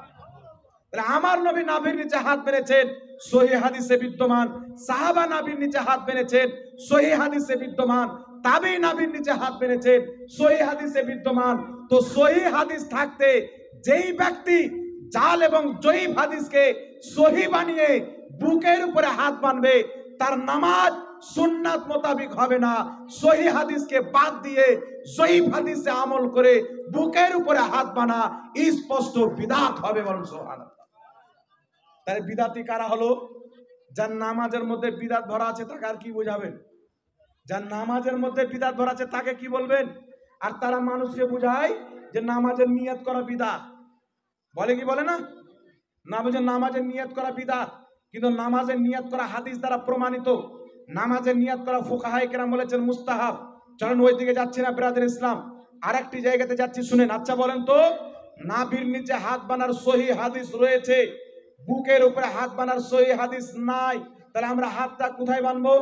তাহলে আমার নবী নাভির নিচে হাত বেঁধেছেন, সহিহ হাদিসে বিদ্যমান। সাহাবা নাভির নিচে হাত বেঁধেছেন, সহিহ হাদিসে বিদ্যমান। তাবেঈ নাভির নিচে হাত বেঁধেছেন, সহিহ হাদিসে বিদ্যমান। তো সহিহ হাদিস থাকতে যেই ব্যক্তি জাল এবং জয়ীফ হাদিসকে সহিহ বানিয়ে বুকের উপরে হাত বাঁধবে, তার নামাজ সুন্নাত মোতাবিক হবে না। সহিহ হাদিসকে বাদ দিয়ে জয়ীফ হাদিসে আমল করে বুকের উপরে হাত বাঁধা স্পষ্ট বিদআত হবে। বলুন সুবহানাল্লাহ। তাহলে বিদআতি কারা হলো? যার নামাজের মধ্যে বিদআত ভরা আছে তাকে আর কি বোঝাবেন? যার নামাজের মধ্যে বিদআত ভরা আছে তাকে কি বলবেন? আর তারা মানুষকে বোঝায় যে নামাজের নিয়ত করা বিদআত। বলে কি বলে না? নামাজের নিয়ত করা বিদআত, কিন্তু নামাজের নিয়ত করা হাদিস দ্বারা প্রমাণিত। নামাজের নিয়ত করা ফুকাহায়ে কেরাম বলেছেন মুস্তাহাব। চলেন ওই দিকে যাচ্ছি না ব্রাদার ইসলাম, আরেকটি জায়গাতে যাচ্ছি, শুনেন। আচ্ছা বলেন তো, নাভির নিচে হাত বাঁধার সহিহ হাদিস রয়েছে, বুকের উপরে হাত বাঁধার সহিহ হাদিস নাই, তাহলে আমরা হাতটা কোথায় বাঁধবো?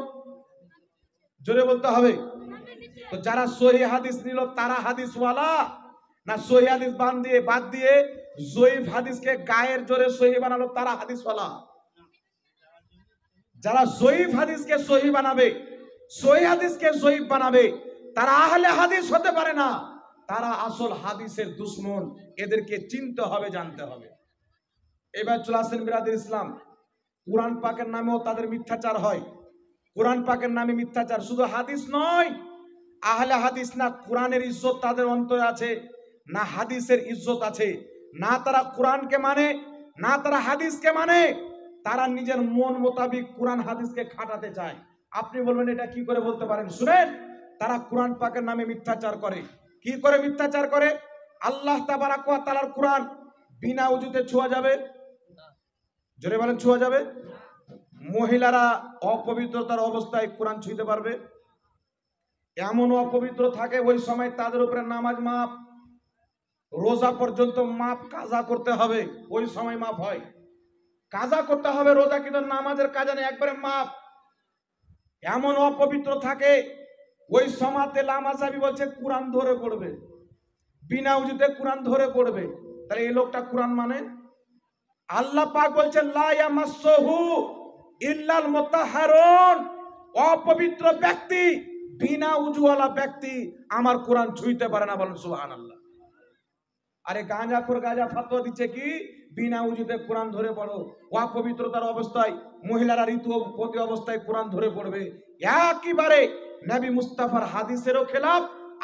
জোরে বলতে হবে। তো যারা সহিহ হাদিস নিল তারা হাদিসওয়ালা, না সহিহ হাদিস বাদ দিয়ে জয়ীফ হাদিসকে গায়ের জোরে সহিহ বানালো তারা হাদিসওয়ালা? যারা জয়ীফ হাদিসকে সহিহ বানাবে, সহিহ হাদিসকে জয়ীফ বানাবে, তারা আহলে হাদিস হতে পারে না, তারা আসল হাদিসের দুশমন। এদেরকে চিনতে হবে, জানতে হবে। এবার চলে আসেন বিরাদর ইসলাম, কুরআন পাকের নামেও তাদের মিথ্যাচার হয়। কুরআন পাকের নামে মিথ্যাচার, শুধু হাদিস নয়, আহলে হাদিস না কুরআনের ইজ্জত তাদের অন্তরে আছে, না হাদিসের ইজ্জত আছে। না তারা কুরআনকে মানে, না তারা হাদিসকে মানে। তারা নিজের মন মোতাবিক কোরআন হাদিসকে খাটাতে চায়। আপনি বলবেন এটা কি করে বলতে পারেন? শুনেন, তারা কোরআন পাকের নামে মিথ্যাচার করে। কি করে মিথ্যাচার করে? আল্লাহ তাবারাক ওয়া তাআলার কোরআন বিনা উজুতে ছোঁয়া যাবে? জোরে বলেন, ছোঁয়া যাবে? মহিলারা অপবিত্রতার অবস্থায় কোরআন ছুঁতে পারবে? এমন অপবিত্র থাকে ওই সময় তাদের উপরে নামাজ মাপ, রোজা পর্যন্ত মাপ, কাজা করতে হবে, ওই সময় মাপ হয়। কাজা করতে হবে রোজা, কিন্তু নামাজের কাজা নেই, একবারে মাপ। এমন অপবিত্র থাকে ওই সমাতে লামাজাবি বলছে কোরআন ধরে পড়বে, বিনা উজুতে কোরআন ধরে পড়বে। তাহলে এই লোকটা কোরআন মানে? আল্লাহ পাক বলছেন লা ইয়ামাসসুহু ইল্লাল মুতাহহারুন, অপবিত্র ব্যক্তি, বিনা উজুওয়ালা ব্যক্তি আমার কোরআন ছুঁইতে পারে না। বলেন সুবহানাল্লাহ। আরে গাঁজাখোর গাঁজা ফতোয়া দিচ্ছে কি বিনা উজুতে কোরআন ধরে পড়ো। অপবিত্রতার অবস্থায় মহিলারা ঋতুবতী অবস্থায় কোরআন ধরে পড়বে, একেবারে নবী মুস্তাফার হাদিসেরও খেলাফ,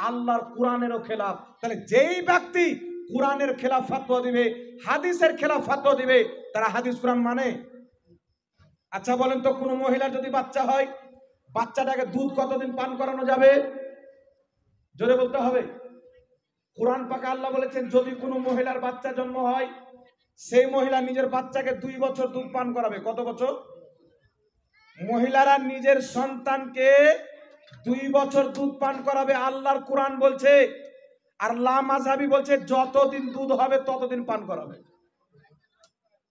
আল্লাহর কোরআনেরও খেলাফ। তাহলে যেই ব্যক্তি কোরআনের খেলাফ ফতোয়া দিবে, হাদিসের খেলাফ ফতোয়া দিবে, তারা হাদিস কোরআন মানে? আচ্ছা বলেন তো, কোনো মহিলার যদি বাচ্চা হয়, বাচ্চাটাকে দুধ কতদিন পান করানো যাবে? জোরে বলতে হবে। কোরআন পাকে আল্লাহ বলেছেন যদি কোনো মহিলার বাচ্চা জন্ম হয়, সেই মহিলা নিজের বাচ্চাকে 2 বছর দুধ পান করাবে। কত বছর? মহিলারা নিজের সন্তানকে 2 বছর দুধ পান করাবে, আল্লাহর কোরআন বলছে। আর লামাযহাবী বলছে যতদিন দুধ হবে ততদিন পান করাবে।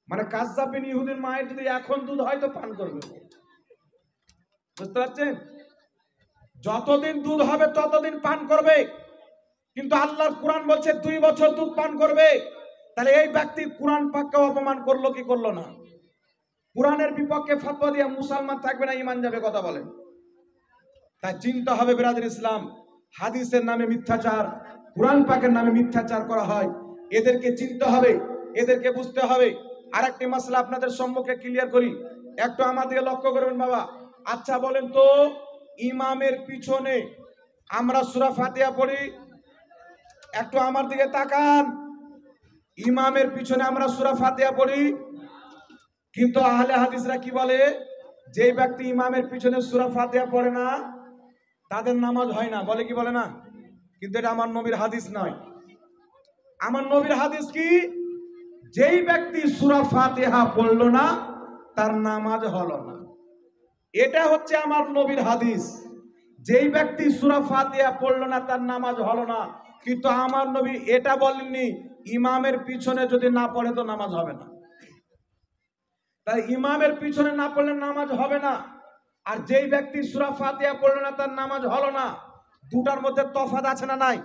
মানে কাজ্জাবিন ইহুদির মায়ের যদি এখন দুধ হয় তো পান করবে, বুঝতে পারছেন? যতদিন দুধ হবে ততদিন পান করবে, কিন্তু আল্লাহর কোরআন বলছে 2 বছর দুধ পান করবে। তাহলে এই ব্যক্তি কোরআন পাককে অপমান করলো কি করলো না? কোরআনের বিপক্ষে ফতোয়া দিয়ে মুসলমান থাকবে না, ঈমান যাবে? কথা বলেন। তাই চিন্তা হবে বিরাদর ইসলাম, হাদিসের নামে মিথ্যাচার, কোরআন পাকের নামে মিথ্যাচার করা হয়, এদেরকে চিনতে হবে, এদেরকে বুঝতে হবে। আরেকটি মাসলা আপনাদের সম্মুখে ক্লিয়ার করি, একটু আমাদের লক্ষ্য করবেন বাবা। আচ্ছা বলেন তো, ইমামের পিছনে আমরা সূরা ফাতিহা পড়ি, একটু আমার দিকে তাকান। ইমামের পিছনে আমরা সূরা ফাতিহা পড়ি, কিন্তু আহলে হাদিসরা কি বলে? যে ব্যক্তি ইমামের পিছনে সূরা ফাতিহা পড়ে না তাদের নামাজ হয় না, বলে কি বলে না? কিন্তু এটা আমার নবীর হাদিস নয়। আমার নবীর হাদিস কি? যেই ব্যক্তি সূরা ফাতিহা পড়লো না তার নামাজ হলো না। এটা হচ্ছে আমার নবীর হাদিস। যেই ব্যক্তি সূরা ফাতিহা পড়লো না তার নামাজ হলো না, কিন্তু আমার নবী এটা বলেননি ইমামের পিছনে যদি না পড়ে তো নামাজ হবে না। তাই ইমামের পিছনে না পড়লে নামাজ হবে না। আর যেই ব্যক্তি সূরা ফাতিহা পড়লো না তার নামাজ হলো না, দুটার মধ্যে তফাৎ আছে না নাই?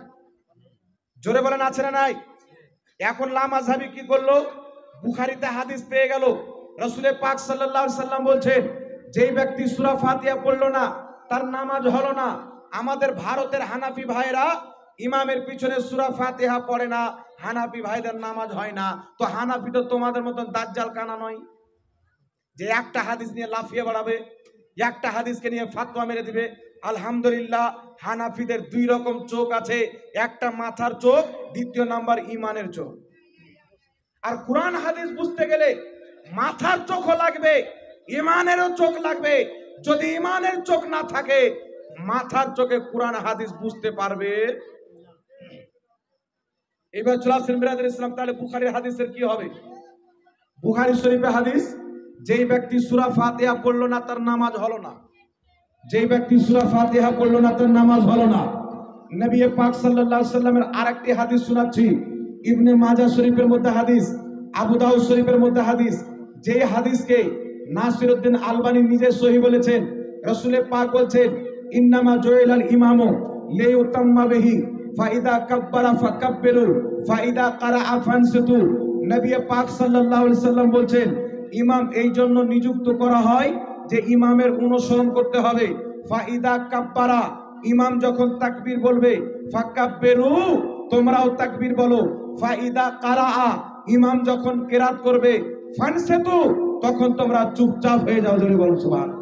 জোরে বলেন, আছে না নাই? এখন লামাযহাবী কি করলো? বুখারীতে হাদিস পেয়ে গেল, রাসূলে পাক সাল্লাল্লাহু আলাইহি সাল্লাম বলছেন যেই ব্যক্তি সূরা ফাতিহা পড়লো না তার নামাজ হলো না। আমাদের ভারতের হানাফি ভাইরা ইমামের পিছনে সূরা ফাতিহা পড়ে না, হানাফি ভাইদের নামাজ হয় না। তো হানাফি তো তোমাদের মতন দাজ্জাল কানা নয় যে একটা হাদিস নিয়ে লাফিয়ে বেড়াবে, একটা হাদিসকে নিয়ে ফাতোয়া মেরে দিবে। আলহামদুলিল্লাহ, হানাফিদের 2 রকম চোখ আছে, একটা মাথার চোখ, দ্বিতীয় নাম্বার ইমানের চোখ। আর কোরআন হাদিস বুঝতে গেলে মাথার চোখও লাগবে, ইমানেরও চোখ লাগবে। যদি ইমানের চোখ না থাকে, মাথার চোখে কোরআন হাদিস বুঝতে পারবে? এবার চলে আসেন বিরাদর ইসলাম, তাহলে বুখারীর হাদিসের কি হবে? বুখারী শরীফে হাদিস, যেই ব্যক্তি সূরা ফাতিহা পড়লো না তার নামাজ হলো না। যেই ব্যক্তি সূরা ফাতিহা পড়লো না তার নামাজ হলো না। নবী পাক সাল্লাল্লাহু আলাইহি সাল্লামের আরেকটি হাদিস শোনাচ্ছি, ইবনে মাজাহ শরীফের মধ্যে হাদিস, আবু দাউদ শরীফের মধ্যে হাদিস। যেই হাদিসকে নাসিরউদ্দিন আলবানী নিজে সহিহ বলেছেন। রাসূল পাক বলছেন ইন্নামা জুইলাল ইমামু লিইউতাম্মা বিহি ফাইদা কাব্বারা ফাকাব্বিরু ফাইদা কারাআ ফানসিতু। নবী পাক সাল্লাল্লাহু আলাইহি সাল্লাম বলছেন ইমাম এই জন্য নিযুক্ত করা হয় যে ইমামের অনুসরণ করতে হবে। ফাইদা কাব্বারা, ইমাম যখন তাকবীর বলবে, ফাকাব্বিরু, তোমরাও তাকবীর বলো। ফাইদা কারাআ, ইমাম যখন কিরাত করবে, ফানসিতু, তখন তোমরা চুপচাপ হয়ে যাও। জোরে বলুন সুবহানাল্লাহ।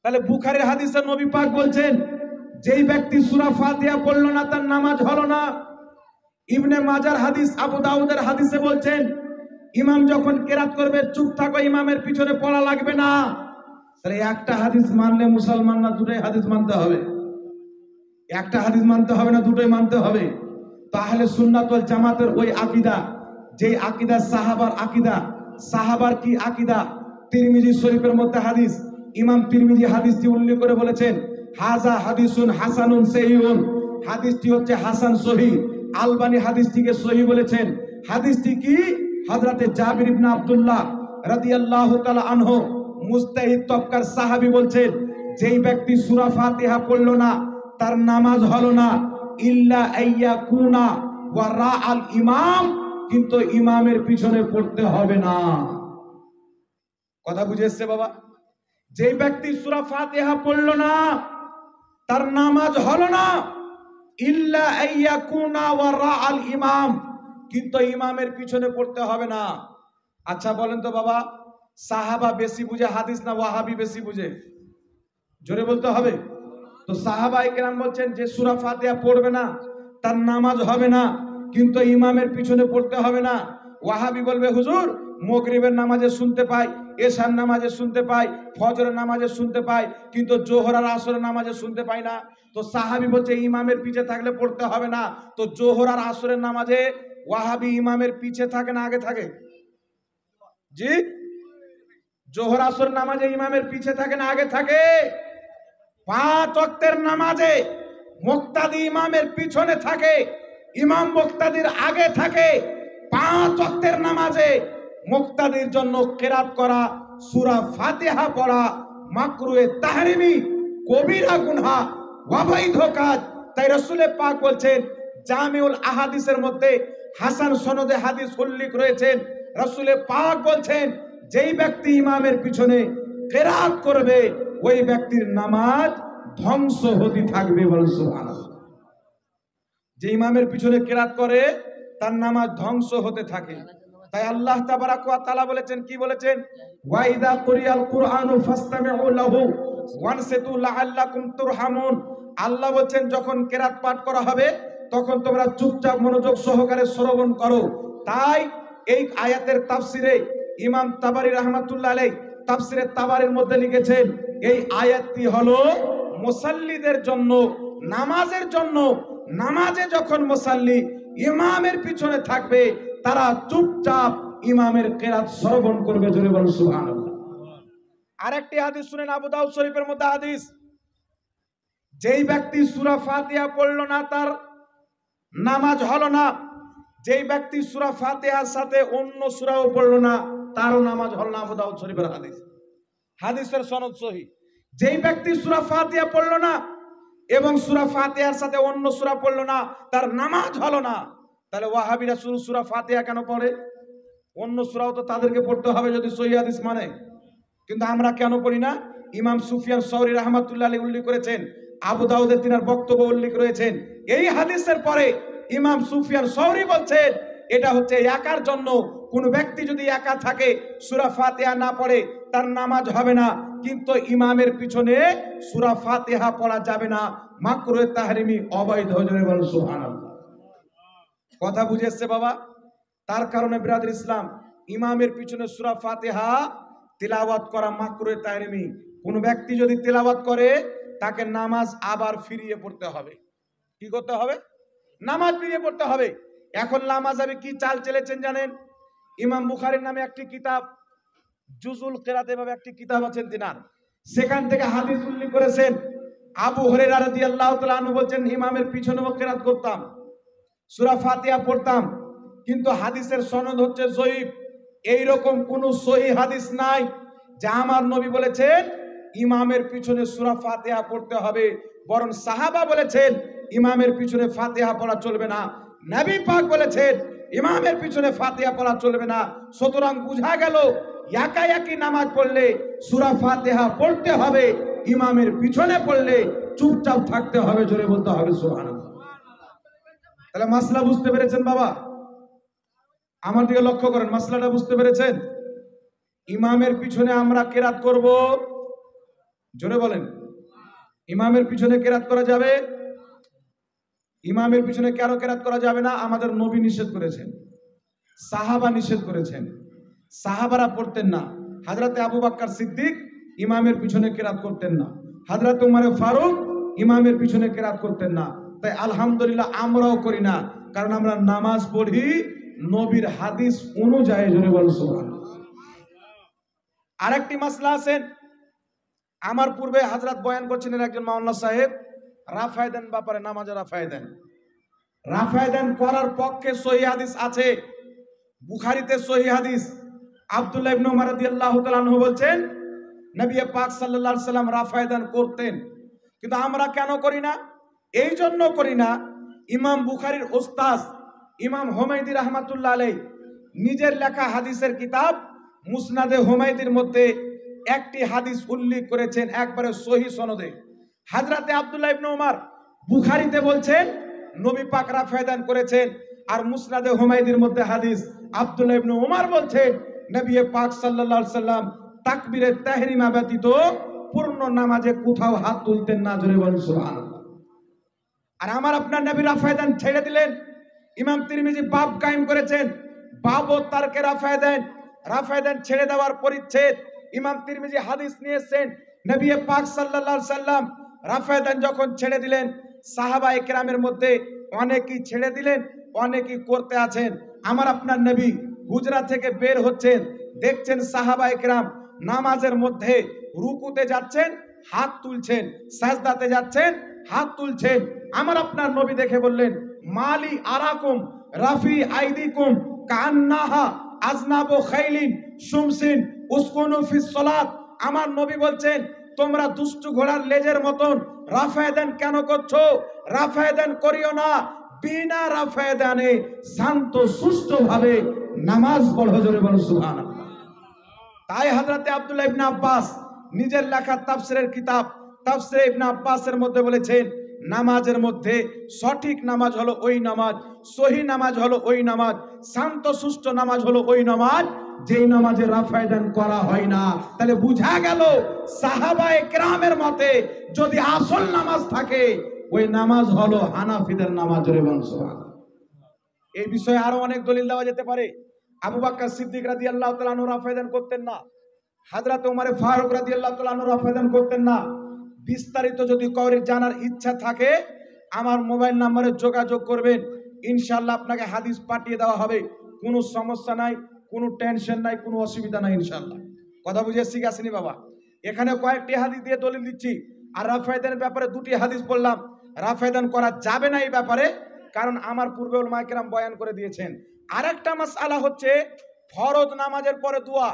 তাহলে বুখারীর হাদিসে নবী পাক বলছেন যেই ব্যক্তি সূরা ফাতিহা পড়লো না তার নামাজ হলো না। ইবনে মাজার হাদিস, আবু দাউদের হাদিসে বলছেন ইমাম যখন কেরাত করবে চুপ থাকো, ইমামের পিছনে পড়া লাগবে না। তাহলে একটা হাদিস মানলে মুসলমান না দুটোই হাদিস মানতে হবে? একটা হাদিস মানতে হবে না দুটোই মানতে হবে? তাহলে সুন্নাত ওয়াল জামাতের ওই আকীদা, যেই আকীদা সাহাবার আকীদা, সাহাবার কি আকীদা? তিরমিজি শরীফের মধ্যে হাদিস, ইমাম তিরমিজি হাদিসটি উল্লেখ করে বলেছেন হাজা হাদিসুন হাসানুন সহিহুন, হাদিসটি হচ্ছে হাসান সহিহ। আলবানী হাদিসটিকে সহিহ বলেছেন। হাদিসটি কি? হযরতে জাবির ইবনে আব্দুল্লাহ রাদিয়াল্লাহু তাআলা আনহু মুজতাহিদ তবকার সাহাবী বলছেন, যেই ব্যক্তি সূরা ফাতিহা পড়লো না তার নামাজ হলো না, ইল্লা আইয়াকুনা ওয়া রাআল ইমাম, কিন্তু ইমামের পিছনে পড়তে হবে না। কথা বুঝে এসছে বাবা? যেই ব্যক্তি সূরা ফাতিহা পড়লো না তার নামাজ হলো না, ইল্লা আইয়াকুনা ওয়া রাআল ইমাম, কিন্তু ইমামের পিছনে পড়তে হবে না। আচ্ছা বলেন তো বাবা, সাহাবা বেশি বুঝে হাদিস না ওয়াহাবি বেশি বুঝে? জোরে বলতে হবে। তো সাহাবায়ে কেরাম বলছেন যে সূরা ফাতিহা পড়বে না তার নামাজ হবে না, কিন্তু ইমামের পিছনে পড়তে হবে না। ওয়াহাবি বলবে হুজুর মাগরিবের নামাজে শুনতে পাই, এশার নামাজে শুনতে পাই, ফজরের নামাজে শুনতে পাই, কিন্তু জোহর আর আসরের নামাজে শুনতে পাই না। তো সাহাবী বলছে ইমামের পিছে থাকলে পড়তে হবে না। তো জোহর আর আসরের নামাজে ওয়াহাবি ইমামের পিছে থাকে না আগে থাকে? জি, জোহর আসর নামাজে ইমামের পিছে থাকে না আগে থাকে? 5 ওয়াক্তের নামাজে মুক্তাদি ইমামের পিছনে থাকে, ইমাম মুক্তাদির আগে থাকে। 5 ওয়াক্তের নামাজে মুক্তাদির জন্য কিরাত করা সূরা ফাতিহা পড়া মাকরুহে তাহরিমি, কবিরা গুনাহ, অবৈধ কাজ। তাই রাসূল পাক বলছেন, জামিউল আহাদিসের মধ্যে হাসান সনদে হাদিস উল্লেখ রয়েছেন, রাসূল পাক বলছেন যেই ব্যক্তি ইমামের পিছনে কিরাত করবে ওই ব্যক্তির নামাজ ধ্বংস হতে থাকবে। বলেন সুবহানাল্লাহ। যে ইমামের পিছনে কিরাত করে তার নামাজ ধ্বংস হতে থাকে। তাই আল্লাহ তাবারাক ওয়া তাআলা বলেছেন, কি বলেছেন? ওয়া ইযা কুরিয়াল কুরআনু ফাসতামিউ লাহু ওয়ানসিতু লাআল্লাকুম তুরহামুন। আল্লাহ বলেন যখন কিরাত পাঠ করা হবে তখন তোমরা চুপচাপ মনোযোগ সহকারে শ্রবণ করো। তাই এই আয়াতের তাফসিরে ইমাম তাবারী রাহমাতুল্লাহ আলাইহি তাফসিরে তাবারীর মধ্যে লিখেছেন, এই আয়াতটি হলো মুসাল্লিদের জন্য, নামাজের জন্য। নামাজে যখন মুসাল্লি ইমামের পিছনে থাকবে তারা চুপচাপ ইমামের কিরাত শ্রবণ করবে। জোরে বলুন সুবহানাল্লাহ। আরেকটি হাদিস শুনেন, আবু দাউদ শরীফের মধ্যে হাদিস, যেই ব্যক্তি সূরা ফাতিহা পড়লো না তার নামাজ হলো না, যেই ব্যক্তি সূরা ফাতিহার সাথে অন্য সূরাও পড়লো না তারও নামাজ হলো না। আবু দাউদ শরীফের হাদিস, হাদিসের সনদ সহিহ। যেই ব্যক্তি সূরা ফাতিহা পড়লো না এবং সূরা ফাতিহার সাথে অন্য সূরা পড়লো না তার নামাজ হলো না। তাহলে ওয়াহাবিরা শুধু সূরা ফাতিহা কেন পড়ে? অন্য সূরাও তো তাদেরকে পড়তে হবে যদি সহিহ হাদিস মানে, কিন্তু আমরা কেন পড়ি না? ইমাম সুফিয়ান সৌরি রাহমাতুল্লাহ আলাইহি উল্লেখ করেছেন, আবু দাউদে তিনার বক্তব্য উল্লেখ রয়েছেন। এই হাদিসের পরে ইমাম সুফিয়ান সৌরি বলছেন এটা হচ্ছে একার জন্য। কোন ব্যক্তি যদি একা থাকে সূরা ফাতিহা না পড়ে তার নামাজ হবে না, কিন্তু ইমামের পিছনে সূরা ফাতিহা পড়া যাবে না, মাকরুহে তাহরিমি, অবৈধ। জোরে বলুন সুবহানাল্লাহ। কথা বুঝে এসছে বাবা? তার কারণে বিরাদর ইসলাম, ইমামের পিছনে সূরা ফাতিহা তিলাওয়াত করা মাকরুহে তাহরিমি। কোন ব্যক্তি যদি তিলাওয়াত করে তাকে নামাজ আবার ফিরিয়ে পড়তে হবে। কি করতে হবে? নামাজ ফিরিয়ে পড়তে হবে। এখন নামাজ আমি কি চাল চেলেছেন জানেন? ইমাম বুখারীর নামে একটি কিতাব, জুজুল কিরাত এভাবে একটি কিতাব আছেন তিনার, সেখান থেকে হাদিস উল্লেখ করেছেন। আবু হুরায়রা রাদিয়াল্লাহু তাআলা আনহু বলেন ইমামের পিছনেও কিরাত করতাম, সূরা ফাতিহা পড়তাম, কিন্তু হাদিসের সনদ হচ্ছে যঈফ। এইরকম কোন সহিহ হাদিস নাই যা আমার নবী বলেছেন ইমামের পিছনে সূরা ফাতিহা পড়তে হবে। বরং সাহাবা বলেছেন ইমামের পিছনে ফাতিহা পড়া চলবে না, নবী পাক বলেছেন ইমামের পিছনে ফাতিহা পড়া চলবে না। সুতরাং বোঝা গেল একা একই নামাজ পড়লে সূরা ফাতিহা পড়তে হবে, ইমামের পিছনে পড়লে চুপচাপ থাকতে হবে। জোরে বলতে হবে সুবহানাল্লাহ। তাহলে মাসলা বুঝতে পেরেছেন বাবা? আমার দিকে লক্ষ্য করেন, মাসলাটা বুঝতে পেরেছেন? ইমামের পিছনে আমরা কিরাত করব, জোরে বলেন। ইমামের পিছনে কিরাত করা যাবে? ইমামের পিছনে কেন কিরাত করা যাবে না? আমাদের নবী নিষেধ করেছেন। সাহাবা নিষেধ করেছেন, সাহাবারা পড়তেন না। হযরতে আবু বকর সিদ্দিক ইমামের পিছনে কেরাত করতেন না, হযরত উমর ফারুক ইমামের পিছনে কেরাত করতেন না। তাই আলহামদুলিল্লাহ আমরাও করি না, কারণ আমরা নামাজ পড়ি নবীর হাদিস অনুযায়ী। জোরে বল সুবহানাল্লাহ। আরেকটি মাসলা আছেন, আমার পূর্বে হযরত বয়ান করছিলেন একজন মাওলানা সাহেব, রাফায়ে দেন ব্যাপারে, নামাজে রাফায়ে দেন, রাফায়ে দেন করার পক্ষে সহিহ হাদিস আছে, বুখারীতে সহিহ হাদিস। আব্দুল্লাহ ইবনে উমর রাদিয়াল্লাহু তাআলা আনহু বলছেন নবী পাক সাল্লাল্লাহু আলাইহি সাল্লাম রাফায়ে দেন করতেন, কিন্তু আমরা কেন করি না? এই জন্য করি না, ইমাম বুখারীর ওস্তাদ ইমাম হুমায়দি রাহমাতুল্লাহ আলাইহি নিজের লেখা হাদিসের কিতাব মুসনাদে হুমায়দির মধ্যে একটি হাদিস উল্লেখ করেছেন একবারে সহিহ সনদে। হযরতে আব্দুল্লাহ ইবনে উমর বুখারীতে বলছেন নবী পাক রাফায়ে দেন করেছেন, আর মুসনাদে হুমায়দির মধ্যে হাদিস আব্দুল্লাহ ইবনে উমর বলছেন নবী পাক সাল্লাল্লাহু আলাইহি সাল্লাম তাকবীরে তাহরিমা ব্যতীত পূর্ণ নামাজে কোথাও হাত তুলতেন না। জোরে বলুন সুবহানাল্লাহ। আর আমার আপনার নবী রাফায়ে দেন ছেড়ে দিলেন। ইমাম তিরমিজি বাব কায়েম করেছেন, বাব ও তারকে রাফায়ে দেন, রাফায়ে দেন ছেড়ে দেওয়ার পরিচ্ছেদ। ইমাম তিরমিজি হাদিস নিয়েছেন নবী পাক সাল্লাল্লাহু আলাইহি সাল্লাম রাফায়ে দেন যখন ছেড়ে দিলেন, সাহাবায়ে কেরামের মধ্যে অনেকেই ছেড়ে দিলেন, অনেকেই করতে আছেন। আমার আপনার নবী হুজরা থেকে বের হচ্ছেন, দেখছেন সাহাবায়ে কেরাম নামাজের মধ্যে রুকুতে যাচ্ছেন, হাত তুলছেন, সাজদাতে যাচ্ছেন, হাত তুলছেন। আমার আপনার নবী দেখে বললেন মালি আরাকুম রাফি আইদিকুম কান্নাহা আজনাবু খাইলিন শুমসিন উসকুনু ফিস সালাত। আমার নবী বলছেন তোমরা দুষ্টু ঘোড়ার লেজের মতন রাফায়ে দেন কেন করছো? রাফায়ে দেন করিও না, বিনা রাফায়ে দেনে শান্ত সুষ্ঠুভাবে নামাজ পড়ো। জোরে বলো সুবহানাল্লাহ। তাই হযরতে আব্দুল্লাহ ইবনে আব্বাস নিজের লেখা তাফসীরের কিতাব তাফসীরে ইবনে আব্বাসের মধ্যে বলেছেন নামাজের মধ্যে সঠিক নামাজ হলো ওই নামাজ, সহি নামাজ হলো ওই নামাজ, শান্ত সুষ্ঠু নামাজ হলো ওই নামাজ যেই নামাজে রাফায়ে দেন করা হয় না। তাহলে বুঝা গেল সাহাবায়ে কেরামের মতে যদি আসল নামাজ থাকে ওই নামাজ হলো হানাফিদের নামাজ। জোরে বলুন সুবহানাল্লাহ। এই বিষয়ে আরো অনেক দলিল দেওয়া যেতে পারে। আবু বকর সিদ্দিক রাদিয়াল্লাহু তাআলা আনহু রাফায়ে দেন করতেন না, হযরত উমর ফারুক রাদিয়াল্লাহু তাআলা আনহু রাফায়ে দেন করতেন না। বিস্তারিত যদি কাউরির জানার ইচ্ছা থাকে আমার মোবাইল নম্বরে যোগাযোগ করবেন, ইনশাআল্লাহ আপনাকে হাদিস পাঠিয়ে দেওয়া হবে। কোনো সমস্যা নাই, কোনো টেনশন নাই, কোনো অসুবিধা নাই ইনশাআল্লাহ। কথা বুঝে শিখাসনি বাবা? এখানে কয়েকটি হাদিস দিয়ে দলিল দিচ্ছি, আর রাফায়ে দেনের ব্যাপারে দুটি হাদিস বললাম। রাফায়ে দেন করা যাবে না এই ব্যাপারে, কারণ আমার পূর্বে উলামায়ে কেরাম বয়ান করে দিয়েছেন। আরেকটা মাসআলা হচ্ছে ফরজ নামাজের পরে দোয়া।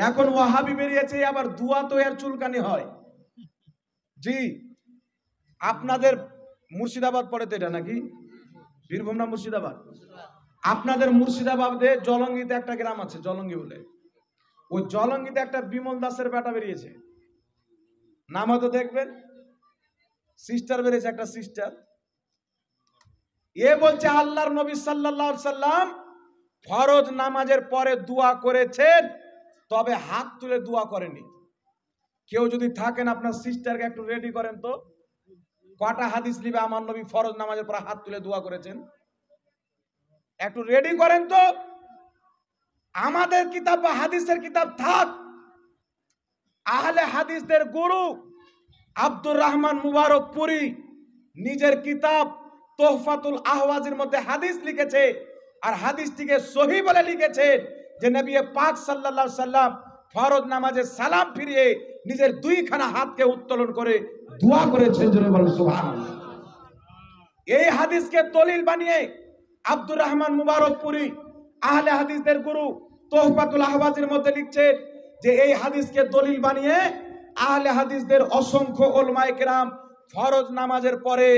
এখন ওয়াহাবি বেরিয়েছে আবার দোয়া তো এর চুলকানি হয়। জি, আপনাদের মুর্শিদাবাদ পড়ে তো এটা নাকি? বীরভূম না মুর্শিদাবাদ? আপনাদের মুর্শিদাবাদে জলঙ্গিতে একটা গ্রাম আছে জলঙ্গি বলে, ওই জলঙ্গিতে একটা বিমল দাসের বেটা বেরিয়েছে, নামও তো দেখবেন, সিস্টার বেরিয়েছে একটা সিস্টার। এ বলছে আল্লাহর নবী সাল্লাল্লাহু আলাইহি সাল্লাম ফরজ নামাজের পরে দোয়া করেছেন, তবে হাত তুলে দোয়া করেনি। কেউ যদি থাকেন আপনার সিস্টারকে একটু রেডি করেন তো, কটা হাদিস লিবে আমার নবী ফরজ নামাজের পরে হাত তুলে দোয়া করেছেন, একটু রেডি করেন তো। আমাদের কিতাব বা হাদিসের কিতাব থাক, আহলে হাদিসদের গুরু আব্দুর রহমান মুবারকপুরী নিজের কিতাব তোহফাতুল আহওয়াজের মধ্যে হাদিস লিখেছে, আর হাদিসটিকে সহিহ বলে লিখেছে যে নবী পাক সাল্লাল্লাহু আলাইহি সাল্লাম ফরজ নামাজে সালাম ফিরিয়ে নিজের দুইখানা হাতকে উত্তোলন করে দোয়া করেছেন। জোরে বলুন সুবহানাল্লাহ। এই হাদিসকে দলিল বানিয়ে আব্দুর রহমান মুবারকপুরী আহলে হাদিসদের গুরু তোহফাতুল আহওয়াজের মধ্যে লিখছেন যে এই হাদিসকে দলিল বানিয়ে আহলে হাদিসদের অসংখ্য উলামায়ে কেরাম ফরজ নামাজের পরে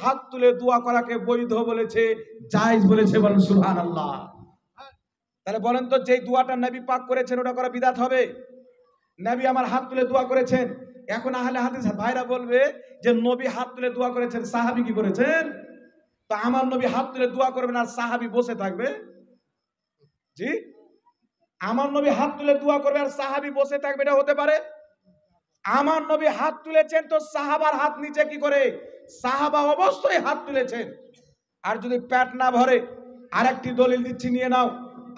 হাত তুলে দোয়া করাকে বৈধ বলেছে, জায়েজ বলেছে। বলেন সুবহানাল্লাহ। তাহলে বলেন তো যেই দোয়াটা নবী পাক করেছেন ওটা করা বিদআত হবে? নবী আমার হাত তুলে দোয়া করেছেন, এখন আহলে হাদিস ভাইরা বলবে যে নবী হাত তুলে দোয়া করেছেন, সাহাবী কি করেছেন? তো আমার নবী হাত তুলে দোয়া করবেন আর সাহাবী বসে থাকবে? জি, আমার নবী হাত তুলে দোয়া করবে আর সাহাবী বসে থাকবে, এটা হতে পারে? আমার নবী হাত তুলেছেন তো সাহাবার হাত নিচে কি করে? সাহাবা অবশ্যই হাত তুলেছেন। আর যদি পেট না ভরে আরেকটি দলিল দিচ্ছি, নিয়ে নাও।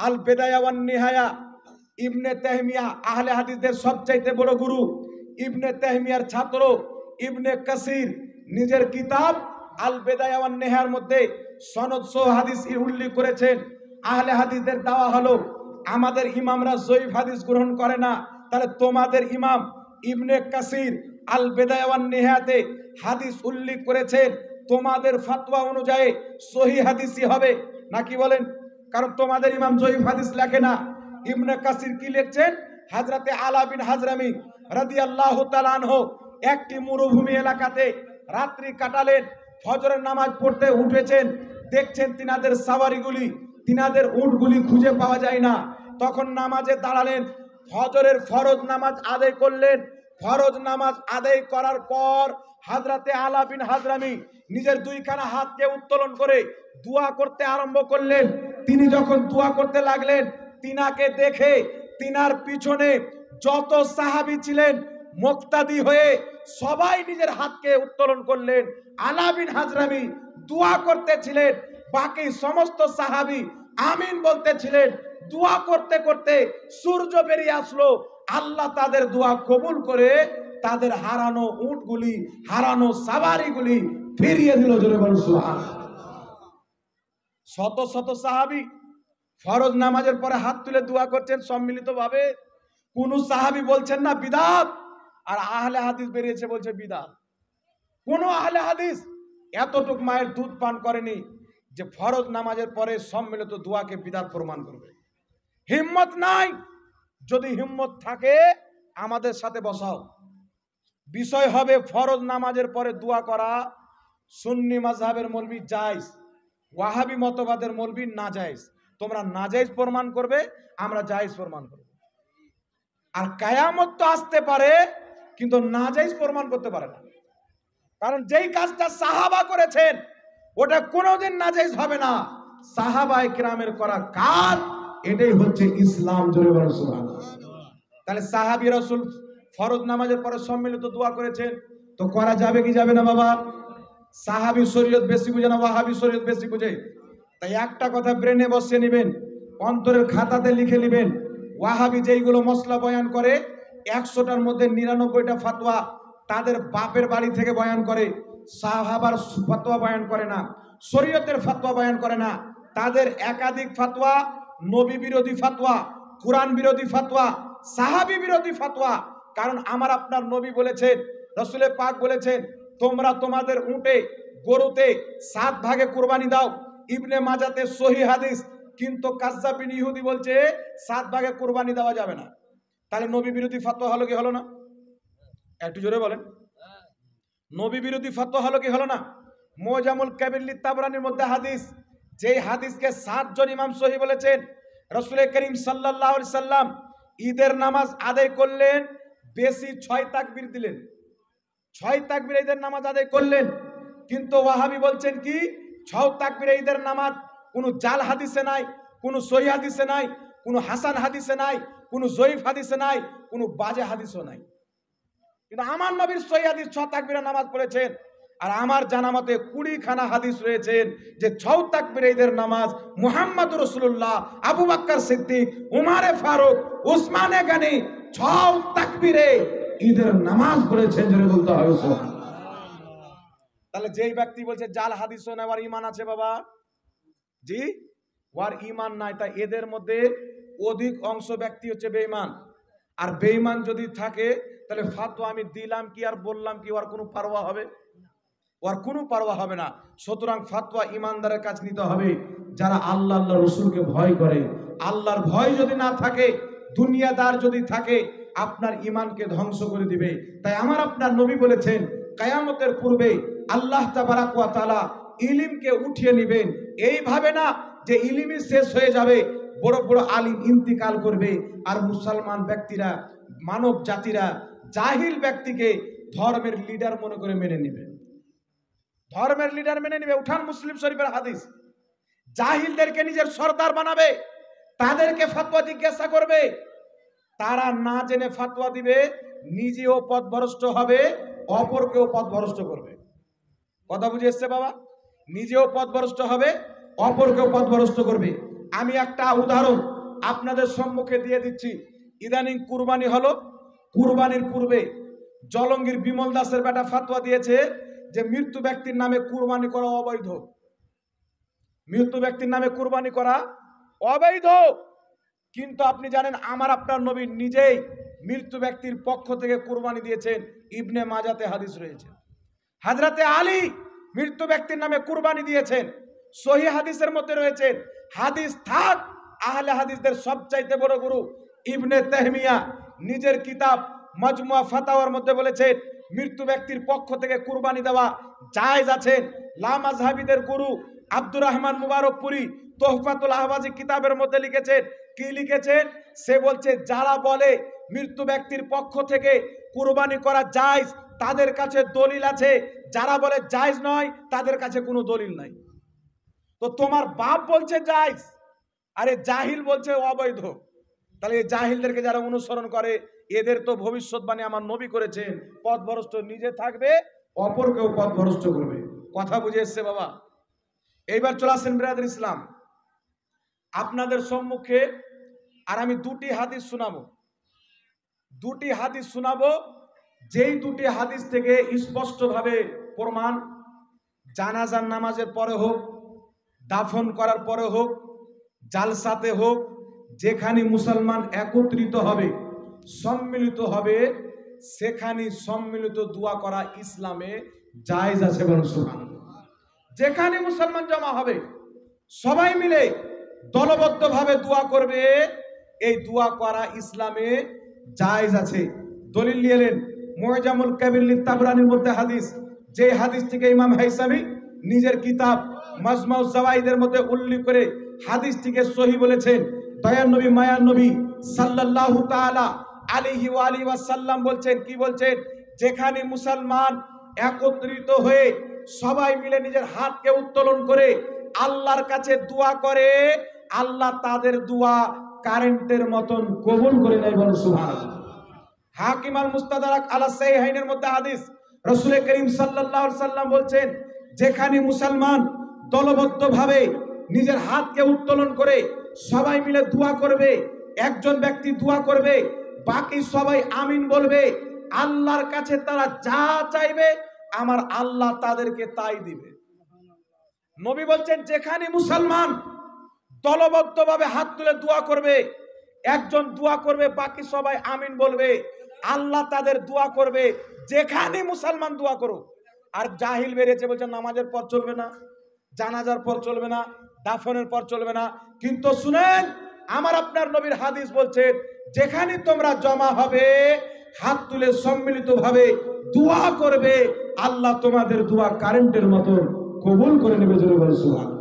আল বেদায়া ওয়ান নিহায়া, ইবনে তাহমিয়া আহলে হাদিসদের সবচাইতে বড় গুরু, ইবনে তাহমিয়ার ছাত্র ইবনে কাসির নিজের কিতাব আল বেদায়া ওয়ান নিহায়ার মধ্যে সনদ সহ হাদিস উল্লেখ করেছেন। আহলে হাদিসদের দাওয়া হলো আমাদের ইমামরা জয়ীফ হাদিস গ্রহণ করে না, তাহলে তোমাদের ইমাম ইবনে কাসির আল বেদায়া ওয়ান নিহায়াতে হাদিস উল্লেখ করেছেন, তোমাদের ফতোয়া অনুযায়ী সহি হাদিসই হবে নাকি বলেন? কারণ তোমাদের ইমাম জয়ীফ হাদিস লেখে না। ইবনে কাসির কি লিখছেন? হযরতে আলা বিন হাজরামি রাদিয়াল্লাহু তাআলা আনহু একটি মরুভূমি এলাকাতে রাত্রি কাটালেন, ফজরের নামাজ পড়তে উঠেছেন, দেখছেন তিনাদের সাওয়ারিগুলি, তিনাদের উটগুলি খুঁজে পাওয়া যায় না। তখন নামাজে দাঁড়ালেন, ফজরের ফরজ নামাজ আদায় করলেন। ফরজ নামাজ আদায় করার পর হযরতে আলা বিন হাজরামি নিজের দুইখানা হাতকে উত্তোলন করে দোয়া করতে আরম্ভ করলেন। তিনি যখন দোয়া করতে লাগলেন, তিনাকে দেখে তিনার পিছনে যত সাহাবী ছিলেন মুক্তাদি হয়ে সবাই নিজের হাতকে উত্তোলন করলেন। আলা বিন হাজরামি দোয়া করতেছিলেন, বাকি সমস্ত সাহাবী আমিন বলতেছিলেন। দোয়া করতে করতে সূর্য বেরিয়ে আসলো। আল্লাহ তাদের দোয়া কবুল করে তাদের হারানো উটগুলি, হারানো সাওয়ারিগুলি ফিরিয়ে দিল। জোরে বলুন সুবহানাল্লাহ। শত শত সাহাবী ফরজ নামাজের পরে হাত তুলে দোয়া করছেন সম্মিলিতভাবে। কোন সাহাবী বলছেন না বিদআত, আর আহলে হাদিস বেরিয়েছে বলছে বিদআত। কোন আহলে হাদিস এতটুক মায়ের দুধ পান করেনি যে ফরজ নামাজের পরে সম্মিলিত দোয়াকে বিদআত প্রমাণ করবে। হিম্মত নাই। যদি হিম্মত থাকে আমাদের সাথে বসাও। বিষয় হবে ফরজ নামাজের পরে দোয়া করা সুন্নি মাযহাবের মৌলবি জায়েজ, ওয়াহাবি মতবাদের মৌলবি নাজায়েজ। তোমরা নাজায়েজ প্রমাণ করবে, আমরা জায়েজ প্রমাণ করব। আর কিয়ামত তো আসতে পারে কিন্তু নাজায়েজ প্রমাণ করতে পারে না। কারণ যেই কাজটা সাহাবা করেছেন ওটা কোনোদিন নাজায়েজ হবে না। সাহাবায়ে কিরামের করা কাজ, এটাই হচ্ছে ইসলাম। জোরে বলুন সুবহানাল্লাহ। তাহলে সাহাবী রাসূল ফরজ নামাজের পরে সম্মিলিত দোয়া করেছেন, তো করা যাবে কি যাবে না বাবা? সাহাবী শরীয়ত বেশি বুঝে না ওয়াহাবী শরীয়ত বেশি বুঝে? তাই একটা কথা ব্রেনে বসিয়ে নেবেন, অন্তরের খাতাতে লিখে নেবেন। ওয়াহাবী যেইগুলো মসলা বয়ান করে 100টার মধ্যে 99টা ফতোয়া তাদের বাপের বাড়ি থেকে বয়ান করে, সাহাবার ফতোয়া বয়ান করে না, শরীয়তের ফতোয়া বয়ান করে না। তাদের একাধিক ফতোয়া নবী বিরোধী ফতোয়া, কুরআন বিরোধী ফতোয়া, সাহাবী বিরোধী ফতোয়া। কারণ আমার আপনার নবী বলেছেন, রাসূলে পাক বলেছেন, তোমরা তোমাদের উটে গরুতে 7 ভাগে কুরবানি দাও। ইবনে মাজাতে সহিহ হাদিস। কিন্তু কাজ্জাব বিন ইহুদি বলছে 7 ভাগে কুরবানি দেওয়া যাবে না। তাহলে নবী বিরোধী ফতোয়া হলো কি হলো না? একটু জোরে বলেন। নবী বিরোধী ফতোয়া হলো কি হলো না? মুজামুল কাবির লি তাবরানির মধ্যে হাদিস, যেই হাদিসকে 7 জন ইমাম সহিহ বলেছেন। রাসূল করিম সাল্লাল্লাহু আলাইহি সাল্লাম ঈদের নামাজ আদায় করলেন, বেশি 6 তাকবীর দিলেন। 6 তাকবীর ঈদের নামাজ আদায় করলেন। কিন্তু ওয়াহাবী বলছেন কি 6 তাকবীর ঈদের নামাজ কোনো জাল হাদিসে নাই, কোনো সহিহ হাদিসে নাই, কোনো হাসান হাদিসে নাই, কোনো জয়ীফ হাদিসে নাই, কোনো বাজে হাদিসও নাই। কিন্তু আমার নবীর সহিহ হাদিস 6 তাকবীরের নামাজ পড়েছেন। আর আমার জানা মতে 20 খানা হাদিস রয়েছেন যে 6 তাকবীর ঈদের নামাজ মুহাম্মদুর রাসূলুল্লাহ, আবু বকর সিদ্দিক, উমারে ফারুক, উসমানে গনি 6 তাকবীরে ঈদের নামাজ পড়েছেন। জোরে বলতে হবে সুবহানাল্লাহ। তাহলে যেই ব্যক্তি বলছে জাল হাদিসও নাই, ওর ঈমান আছে বাবা? জি, ওর ঈমান নাই। তাই এদের মধ্যে অধিক অংশ ব্যক্তি হচ্ছে বেঈমান। আর বেঈমান যদি থাকে তাহলে ফাতোয়া আমি দিলাম কি আর বললাম কি, ওর কোনো পারওয়া হবে? ওর কোনো পারওয়া হবে না। সুতরাং ফাতোয়া ইমানদারের কাছে নিতে হবে যারা আল্লাহ আল্লাহ রসুলকে ভয় করে। আল্লাহর ভয় যদি না থাকে, দুনিয়াদার যদি থাকে, আপনার ইমানকে ধ্বংস করে দিবে। তাই আমার আপনার নবী বলেছেন কিয়ামতের পূর্বে আল্লাহ তাবারাক ওয়া তাআলা ইলমকে উঠিয়ে নেবেন। এইভাবে না যে ইলমই শেষ হয়ে যাবে, বড় বড় আলিম ইন্তিকাল করবে আর মুসলমান ব্যক্তিরা, মানব জাতিরা জাহিল ব্যক্তিকে ধর্মের লিডার মনে করে মেনে নেবে। ধর্মের লিডার মেনে নেবে। উঠান মুসলিম শরীফের হাদিস। জাহিলদেরকে নিজের সরদার বানাবে, তাদেরকে ফতোয়া জিজ্ঞাসা করবে, তারা না জেনে ফতোয়া দিবে, নিজেও পথভ্রষ্ট হবে, অপরকেও পথভ্রষ্ট করবে। কথা বুঝে এসছে বাবা? নিজেও পথভ্রষ্ট হবে, অপরকেও পথভ্রষ্ট করবে। আমি একটা উদাহরণ আপনাদের সম্মুখে দিয়ে দিচ্ছি। ইদানিং কুরবানি হলো, কুরবানির পূর্বে জলঙ্গির বিমল দাসের বেটা ফাতোয়া দিয়েছে যে মৃত্যু ব্যক্তির নামে কুরবানি করা অবৈধ। মৃত্যু ব্যক্তির নামে কুরবানি করা অবৈধ। কিন্তু আপনি জানেন আমার আপনার নবী নিজেই মৃত্যু ব্যক্তির পক্ষ থেকে কুরবানি দিয়েছেন। ইবনে মাজাতে হাদিস রয়েছে। হযরতে আলী মৃত্যু ব্যক্তির নামে কুরবানি দিয়েছেন, সহিহ হাদিসের মধ্যে রয়েছে। হাদিস থাক, আহলে হাদিসদের সবচাইতে বড় গুরু ইবনে তাহমিয়া নিজের কিতাব মাজমুয়া ফাতাওয়ার মধ্যে বলেছেন মৃত্যু ব্যক্তির পক্ষ থেকে কুরবানি দেওয়া জায়েজ আছে। লা মাযহাবিদের গুরু আব্দুর রহমান মুবারকপুরি তোহফাতুল আহওয়াজি কিতাবের মধ্যে লিখেছেন, কি লিখেছেন? সে বলছে যারা বলে মৃত্যু ব্যক্তির পক্ষ থেকে কুরবানি করা জায়েজ তাদের কাছে দলিল আছে, যারা বলে জায়েজ নয় তাদের কাছে কোনো দলিল নাই। তো তোমার বাপ বলছে জায়েজ, আরে জাহিল বলছে অবৈধ। তাহলে এই জাহিলদেরকে যারা অনুসরণ করে এদের তো ভবিষ্যৎবাণী আমার নবী করেছেন, পথভ্রষ্ট নিজে থাকবে, অপরকেও পথভ্রষ্ট করবে। কথা বুঝে এসছে বাবা? এইবার চলে আসেন বিরাদর ইসলাম আপনাদের সম্মুখে, আর আমি দুটি হাদিস শোনাবো। দুটি হাদিস শোনাবো, যেই দুটি হাদিস থেকে স্পষ্টভাবে প্রমাণ, জানাজার নামাজের পরে হোক, দাফন করার পরে হোক, জালসাতে হোক, যেখানে মুসলমান একত্রিত হবে, সম্মিলিত হবে, সেখানে সম্মিলিত দোয়া করা ইসলামে জায়েজ আছে। বলুন সুবহানাল্লাহ। যেখানে মুসলমান জমা হবে সবাই মিলে দলবদ্ধভাবে দোয়া করবে, এই দোয়া করা ইসলামে জায়েজ আছে। দলিল নিয়ে এলেন মুআজামুল কাবির লিত-তাবরানির মধ্যে হাদিস, যে হাদিস থেকে ইমাম হাইসামি নিজের কিতাব মাজমাউজ জাওয়াইদের মধ্যে উল্লেখ করে হাদিসটিকে সহিহ বলেছেন। দয়ার নবী মায়ার নবী সাল্লাল্লাহু তাআলা আলাইহি ওয়া আলিহি ওয়াসাল্লাম বলছেন, কি বলছেন? যেখানে মুসলমান একত্রিত হয়ে সবাই মিলে নিজের হাতকে উত্তোলন করে আল্লাহর কাছে দোয়া করে, আল্লাহ তাদের দোয়া কারেন্টের মতন কবুল করে নেয়। বলুন সুবহানাল্লাহ। হাকিম আল মুস্তাদরাক আলা সাহিহাইনের মধ্যে হাদিস, রাসূল করিম সাল্লাল্লাহু আলাইহি সাল্লাম বলছেন যেখানে মুসলমান দলবদ্ধভাবে নিজের হাতকে উত্তোলন করে সবাই মিলে দোয়া করবে, একজন ব্যক্তি দোয়া করবে, বাকি সবাই আমিন বলবে, আল্লাহর কাছে তারা যা চাইবে আমার আল্লাহ তাদেরকে তাই দিবে। নবী বলছেন যেখানে মুসলমান দলবদ্ধভাবে হাত তুলে দোয়া করবে, একজন দোয়া করবে, বাকি সবাই আমিন বলবে, আল্লাহ তাদের দোয়া করবে। যেখানে মুসলমান দোয়া করো। আর জাহিল বেরিয়েছে বলছে নামাজের পর চলবে না, জানাজার পর চলবে না, দাফনের পর চলবে না। কিন্তু শুনেন আমার আপনার নবীর হাদিস বলছেন যেখানে তোমরা জমা হবে হাত তুলে সম্মিলিতভাবে দোয়া করবে, আল্লাহ তোমাদের দোয়া কারেন্টের মতো কবুল করে নেবে। জোরে বলো সুবহানাল্লাহ।